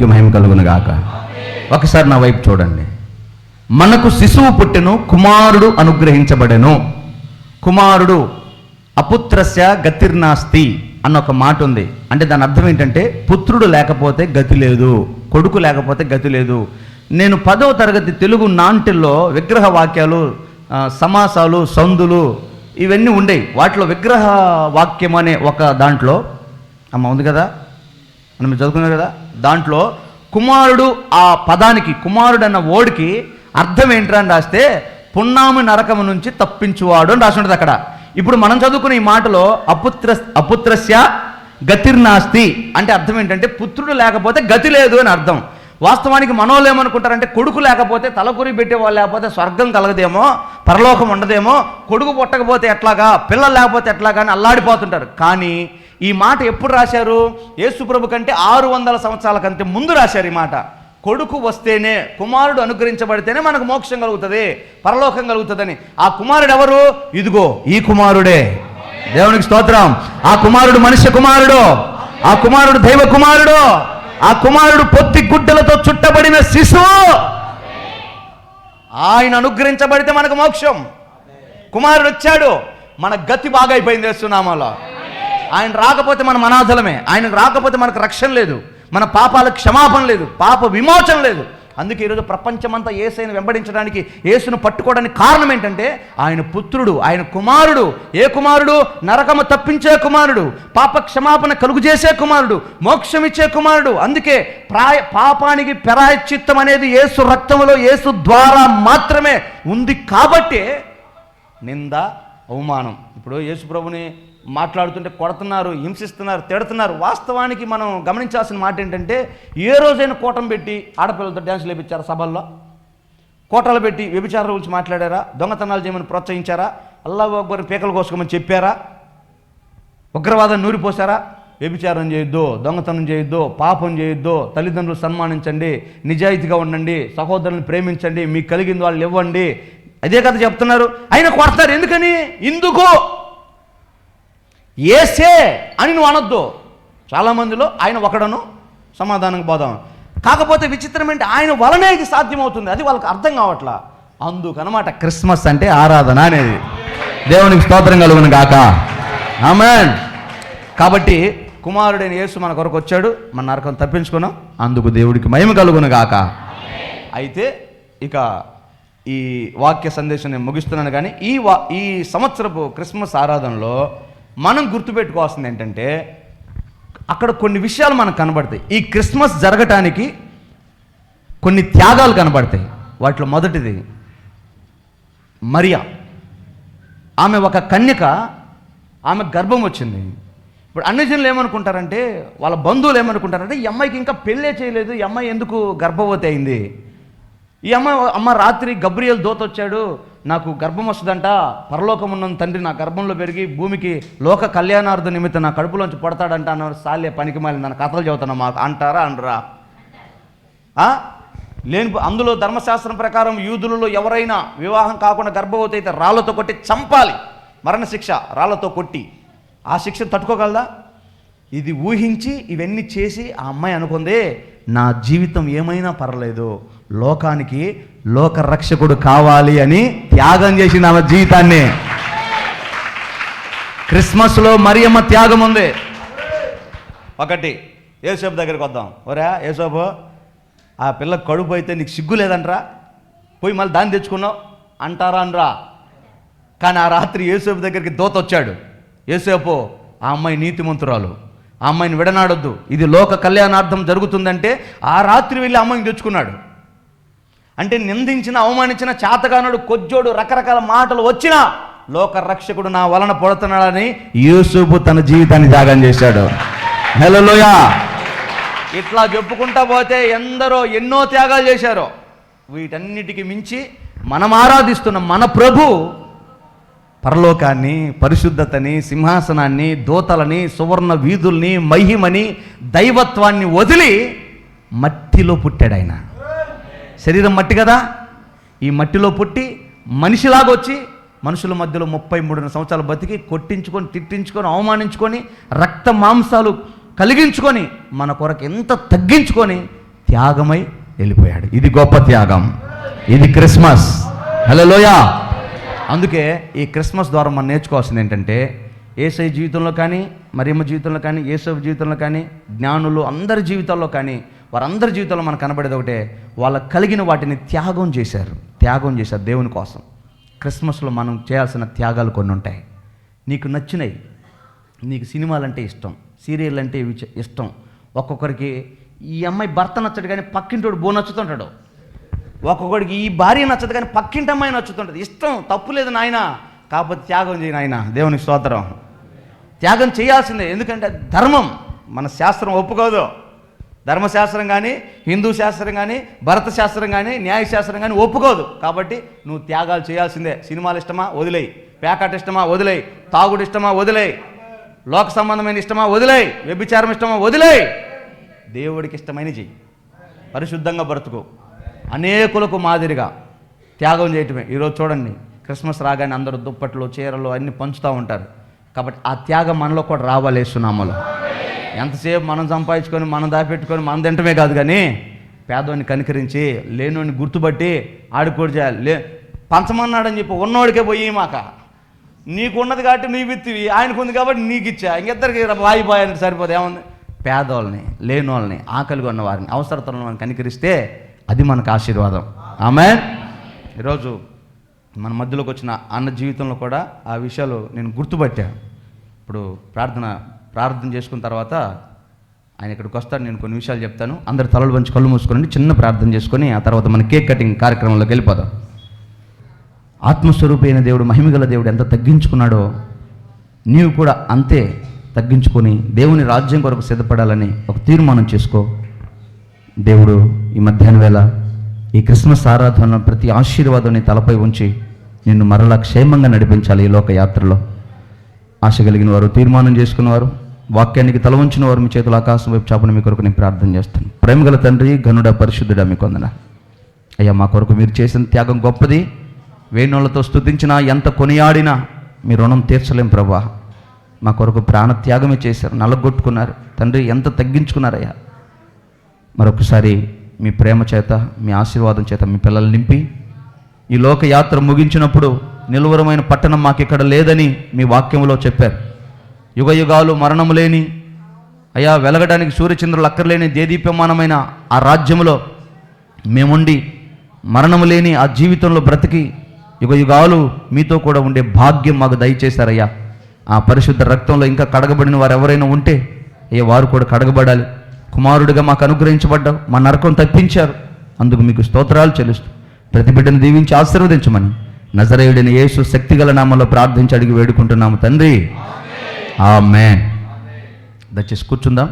దేవునికి మహిమ కలుగును గాక. ఒకసారి నా వైపు చూడండి. మనకు శిశువు పుట్టెను, కుమారుడు అనుగ్రహించబడెను. కుమారుడు అపుత్రస్య గతిర్నాస్తి అన్న ఒక మాట ఉంది. అంటే దాని అర్థం ఏంటంటే పుత్రుడు లేకపోతే గతి లేదు, కొడుకు లేకపోతే గతి లేదు. నేను 10వ తరగతి తెలుగు నాంటిల్లో విగ్రహ వాక్యాలు, సమాసాలు, సందులు ఇవన్నీ ఉండేవి. వాటిలో విగ్రహ వాక్యం అనే ఒక దాంట్లో అమ్మ ఉంది కదా, మనం చదువుకున్నారు కదా, దాంట్లో కుమారుడు, ఆ పదానికి కుమారుడు అన్న ఓడికి అర్థం ఏంట్రా అని రాస్తే పున్నాము నరకము నుంచి తప్పించువాడు అని రాసి ఉంటుంది అక్కడ. ఇప్పుడు మనం చదువుకున్న ఈ మాటలో అపుత్రస్య గతిర్నాస్తి అంటే అర్థం ఏంటంటే పుత్రుడు లేకపోతే గతి లేదు అని అర్థం. వాస్తవానికి మనోళ్ళు ఏమనుకుంటారంటే కొడుకు లేకపోతే తలకొరి పెట్టేవాళ్ళు లేకపోతే స్వర్గం కలగదేమో, పరలోకం ఉండదేమో, కొడుకు పుట్టకపోతే ఎట్లాగా, పిల్లలు లేకపోతే ఎట్లాగా అని అల్లాడిపోతుంటారు. కానీ ఈ మాట ఎప్పుడు రాశారు? యేసుప్రభు కంటే 600 సంవత్సరాల కంటే ముందు రాశారు ఈ మాట. కొడుకు వస్తేనే, కుమారుడు అనుగ్రహించబడితేనే మనకు మోక్షం కలుగుతుంది, పరలోకం కలుగుతుందని. ఆ కుమారుడు ఎవరు? ఇదిగో ఈ కుమారుడే. దేవునికి స్తోత్రం. ఆ కుమారుడు మనుష్య కుమారుడు, ఆ కుమారుడు దైవ కుమారుడు, ఆ కుమారుడు పొత్తి గుడ్డలతో చుట్టబడిన శిశువు. ఆయన అనుగ్రహించబడితే మనకు మోక్షం. కుమారుడు వచ్చాడు, మన గతి బాగా అయిపోయింది యేసునామములో. ఆయన రాకపోతే మనం అనాథలమే, ఆయన రాకపోతే మనకు రక్షణ లేదు, మన పాపాలకు క్షమాపణ లేదు, పాప విమోచన లేదు. అందుకే ఈరోజు ప్రపంచమంతా యేసుని వెంబడించడానికి, యేసును పట్టుకోవడానికి కారణం ఏంటంటే ఆయన పుత్రుడు, ఆయన కుమారుడు. ఏ కుమారుడు? నరకము తప్పించే కుమారుడు, పాప క్షమాపణ కలుగుజేసే కుమారుడు, మోక్షం ఇచ్చే కుమారుడు. అందుకే పాపానికి ప్రాయశ్చిత్తం అనేది యేసు రక్తములో, యేసు ద్వారా మాత్రమే ఉంది. కాబట్టి నింద, అవమానం. ఇప్పుడు యేసు ప్రభుని మాట్లాడుతుంటే కొడుతున్నారు, హింసిస్తున్నారు, తిడుతున్నారు. వాస్తవానికి మనం గమనించాల్సిన మాట ఏంటంటే ఏ రోజైనా కూటం పెట్టి ఆడపిల్లలతో డ్యాన్సులు వేయించారా? సభల్లో కోటలు పెట్టి వ్యభిచారం గురించి మాట్లాడారా? దొంగతనాలు చేయమని ప్రోత్సహించారా? అల్లాహు అక్బర్ పీకలు కోసుకోమని చెప్పారా? ఉగ్రవాదం నూరిపోసారా? వ్యభిచారం చేయొద్దు, దొంగతనం చేయొద్దు, పాపం చేయొద్దు, తల్లిదండ్రులు సన్మానించండి, నిజాయితీగా ఉండండి, సహోదరులను ప్రేమించండి, మీకు కలిగింది వాళ్ళు ఇవ్వండి, అదే కదా చెప్తున్నారు. అయినా కొడతారు. ఎందుకని? ఇందుకు ఏసే అని నువ్వు అనొద్దు. చాలామందిలో ఆయన ఒకడను సమాధానంగా పోదాం. కాకపోతే విచిత్రం ఏంటి, ఆయన వలనే ఇది సాధ్యమవుతుంది. అది వాళ్ళకి అర్థం కావట్లా. అందుకనమాట క్రిస్మస్ అంటే ఆరాధన అనేది. దేవునికి స్తోత్రం కలుగును గాక. ఆమేన్. కాబట్టి కుమారుడైన యేసు మన కొరకు వచ్చాడు, మన నరకం తప్పించుకున్నాం. అందుకు దేవుడికి మహిమ కలుగును గాక. అయితే ఇక ఈ వాక్య సందేశం నేను ముగిస్తున్నాను. కానీ ఈ సంవత్సరపు క్రిస్మస్ ఆరాధనలో మనం గుర్తుపెట్టుకోవాల్సింది ఏంటంటే అక్కడ కొన్ని విషయాలు మనకు కనబడతాయి. ఈ క్రిస్మస్ జరగటానికి కొన్ని త్యాగాలు కనబడతాయి. వాటిలో మొదటిది మరియా. ఆమె ఒక కన్యక, ఆమె గర్భం వచ్చింది. ఇప్పుడు అన్ని జనులు ఏమనుకుంటారంటే, వాళ్ళ బంధువులు ఏమనుకుంటారంటే, ఈ అమ్మాయికి ఇంకా పెళ్ళే చేయలేదు, ఈ అమ్మాయి ఎందుకు గర్భవతి అయింది? ఈ అమ్మ రాత్రి గబ్రియల్ దూత వచ్చాడు, నాకు గర్భం వస్తుందంట, పరలోకం ఉన్న తండ్రి నా గర్భంలో పెరిగి భూమికి లోక కళ్యాణార్థ నిమిత్తం నా కడుపులోంచి పడతాడంట అన్నారు. సాలే పనికి మాలి నన్ను కథలు చదువుతున్నా మాకు అంటారా? అనరా? లేని అందులో ధర్మశాస్త్రం ప్రకారం యూదులలో ఎవరైనా వివాహం కాకుండా గర్భవతి అయితే రాళ్లతో కొట్టి చంపాలి, మరణశిక్ష రాళ్లతో కొట్టి. ఆ శిక్ష తట్టుకోగలదా? ఇది ఊహించి ఇవన్నీ చేసి ఆ అమ్మాయి అనుకుందే, నా జీవితం ఏమైనా పర్లేదు, లోకానికి లోక రక్షకుడు కావాలి అని త్యాగం చేసింది ఆమె జీవితాన్ని. క్రిస్మస్లో మరియమ్మ త్యాగం ఉంది. ఒకటి, యేసోపు దగ్గరికి వద్దాం. ఒరే యేసోపు, ఆ పిల్ల కడుపు అయితే నీకు సిగ్గు లేదంటరా, పోయి మళ్ళీ దాన్ని తెచ్చుకున్నావు అంటారా అనరా? కానీ ఆ రాత్రి యేసోపు దగ్గరికి దూత వచ్చాడు. యేసోపు, ఆ అమ్మాయి నీతిమంతురాలు, ఆ అమ్మాయిని విడనాడొద్దు, ఇది లోక కళ్యాణార్థం జరుగుతుందంటే ఆ రాత్రి వెళ్ళి అమ్మాయిని తెచ్చుకున్నాడు. అంటే నిందించిన, అవమానించిన, చేతగానుడు, కొజ్జోడు, రకరకాల మాటలు వచ్చినా లోక రక్షకుడు నా వలన పడుతున్నాడని యూసుఫు తన జీవితాన్ని త్యాగం చేశాడు. హల్లెలూయా. ఇట్లా చెప్పుకుంటా పోతే ఎందరో ఎన్నో త్యాగాలు చేశారో. వీటన్నిటికీ మించి మనం ఆరాధిస్తున్న మన ప్రభు పరలోకాన్ని, పరిశుద్ధతని, సింహాసనాన్ని, దూతలని, సువర్ణ వీధుల్ని, మహిమని, దైవత్వాన్ని వదిలి మట్టిలో పుట్టాడు. ఆయన శరీరం మట్టి కదా, ఈ మట్టిలో పుట్టి మనిషిలాగా వచ్చి మనుషుల మధ్యలో 33 సంవత్సరాలు బతికి కొట్టించుకొని, తిట్టించుకొని, అవమానించుకొని, రక్త మాంసాలు కలిగించుకొని మన కొరకు ఎంత తగ్గించుకొని త్యాగమై వెళ్ళిపోయాడు. ఇది గొప్ప త్యాగం, ఇది క్రిస్మస్. హల్లెలూయా. అందుకే ఈ క్రిస్మస్ ద్వారా మనం నేర్చుకోవాల్సింది ఏంటంటే, యేసయ్య జీవితంలో కానీ, మరియమ్మ జీవితంలో కానీ, యేసయ్య జీవితంలో కానీ, జ్ఞానులు అందరి జీవితాల్లో కానీ, వారందరి జీవితంలో మనకు కనబడేది ఒకటే, వాళ్ళకు కలిగిన వాటిని త్యాగం చేశారు దేవుని కోసం. క్రిస్మస్లో మనం చేయాల్సిన త్యాగాలు కొన్ని ఉంటాయి. నీకు నచ్చినవి, నీకు సినిమాలంటే ఇష్టం, సీరియల్ అంటే ఇష్టం. ఒక్కొక్కరికి ఈ అమ్మాయి భర్త నచ్చడు కానీ పక్కింటోడు బో నచ్చుతుంటాడు. ఒక్కొక్కడికి ఈ భార్య నచ్చదు కానీ పక్కింటి అమ్మాయి నచ్చుతుంటుంది. ఇష్టం, తప్పు లేదు నాయన, కాకపోతే త్యాగం చేయను ఆయన. దేవునికి స్తోత్రం. త్యాగం చేయాల్సిందే, ఎందుకంటే ధర్మం. మన శాస్త్రం ఒప్పుకోదు. ధర్మశాస్త్రం కానీ, హిందూ శాస్త్రం కానీ, భరత శాస్త్రం కానీ, న్యాయశాస్త్రం కానీ ఒప్పుకోదు. కాబట్టి నువ్వు త్యాగాలు చేయాల్సిందే. సినిమాలు ఇష్టమా వదిలేయి, పేకాట ఇష్టమా వదిలేయి, తాగుడు ఇష్టమా వదిలేయి, లోక సంబంధమైన ఇష్టమా వదిలేయి, వ్యభిచారం ఇష్టమా వదిలేయి, దేవుడికి ఇష్టమైన చెయ్యి, పరిశుద్ధంగా బ్రతుకు. అనేకులకు మాదిరిగా త్యాగం చేయటమే. ఈరోజు చూడండి, క్రిస్మస్ రాగానే అందరూ దుప్పట్లు, చీరలు అన్నీ పంచుతూ ఉంటారు. కాబట్టి ఆ త్యాగం మనలో కూడా రావాలి. యేసునామములో ఎంతసేపు మనం సంపాదించుకొని, మనం దాపెట్టుకొని, మనం తింటమే కాదు కానీ పేదోని కనికరించి, లేనోని గుర్తుపట్టి ఆడుకోడు చేయాలి. పంచమన్నాడని చెప్పి ఉన్నోడికే పోయి మాక, నీకు ఉన్నది కాబట్టి నీ విత్తివి, ఆయనకు ఉంది కాబట్టి నీకు ఇచ్చా, ఇంకిద్దరికి వాయిపోయి అంటే సరిపోదు. ఏముంది? పేదోళ్ళని, లేనోళ్ళని, ఆకలిగా ఉన్న వారిని, అవసరతలను మనం కనికరిస్తే అది మనకు ఆశీర్వాదం. ఆమేన్. ఈరోజు మన మధ్యలోకి వచ్చిన అన్న జీవితంలో కూడా ఆ విషయాలు నేను గుర్తుపట్టాను. ఇప్పుడు ప్రార్థన చేసుకున్న తర్వాత ఆయన ఇక్కడికి వస్తాడు. నేను కొన్ని విషయాలు చెప్తాను. అందరు తలలు వంచి కళ్ళు మూసుకొని చిన్న ప్రార్థన చేసుకొని ఆ తర్వాత మన కేక్ కటింగ్ కార్యక్రమంలోకి వెళ్ళిపోదాం. ఆత్మస్వరూపైన దేవుడు, మహిమగల దేవుడు ఎంత తగ్గించుకున్నాడో నీవు కూడా అంతే తగ్గించుకొని దేవుని రాజ్యం కొరకు సిద్ధపడాలని ఒక తీర్మానం చేసుకో. దేవుడు ఈ మధ్యాహ్నం వేళ ఈ క్రిస్మస్ ఆరాధన ప్రతి ఆశీర్వాదాన్ని తలపై ఉంచి నిన్ను మరలా క్షేమంగా నడిపించాలి. ఈ లోక యాత్రలో ఆశ కలిగిన వారు, తీర్మానం చేసుకున్నవారు, వాక్యానికి తల ఉంచిన వారు మీ చేతులు ఆకాశం వైపు చాపని మీ కొరకు నేను ప్రార్థన చేస్తాను. ప్రేమగల తండ్రి, ఘనుడా, పరిశుద్ధుడా, మీకు వందనాలు అయ్యా. మా కొరకు మీరు చేసిన త్యాగం గొప్పది. వేణోళ్లతో స్తుతించినా, ఎంత కొనియాడినా మీ రుణం తీర్చలేం ప్రభా. మా కొరకు ప్రాణ త్యాగమే చేశారు, నలగొట్టుకున్నారు తండ్రి. ఎంత తగ్గించుకున్నారయ్యా. మరొకసారి మీ ప్రేమ చేత, మీ ఆశీర్వాదం చేత మీ పిల్లలు నింపి ఈ లోక యాత్ర ముగించినప్పుడు నిలువరమైన పట్టణం మాకిక్కడ లేదని మీ వాక్యంలో చెప్పారు. యుగ యుగాలు మరణము లేని అయ్యా, వెలగడానికి సూర్యచంద్రులు అక్కర్లేని దేదీప్యమానమైన ఆ రాజ్యంలో మేముండి మరణము లేని ఆ జీవితంలో బ్రతికి యుగ యుగాలు మీతో కూడా ఉండే భాగ్యం మాకు దయచేశారయ్యా. ఆ పరిశుద్ధ రక్తంలో ఇంకా కడగబడిన వారు ఎవరైనా ఉంటే అయ్యా, వారు కూడా కడగబడాలి. కుమారుడిగా మాకు అనుగ్రహించబడ్డావు, మా నరకం తప్పించారు. అందుకు మీకు స్తోత్రాలు చెల్లిస్తూ ప్రతి బిడ్డను దీవించి ఆశీర్వదించమని నజరేయుడైన యేసు శక్తిగల నామంలో ప్రార్థించి అడిగి వేడుకుంటున్నాము తండ్రి. ఆమేన్. దయచేసి కూర్చుందాం.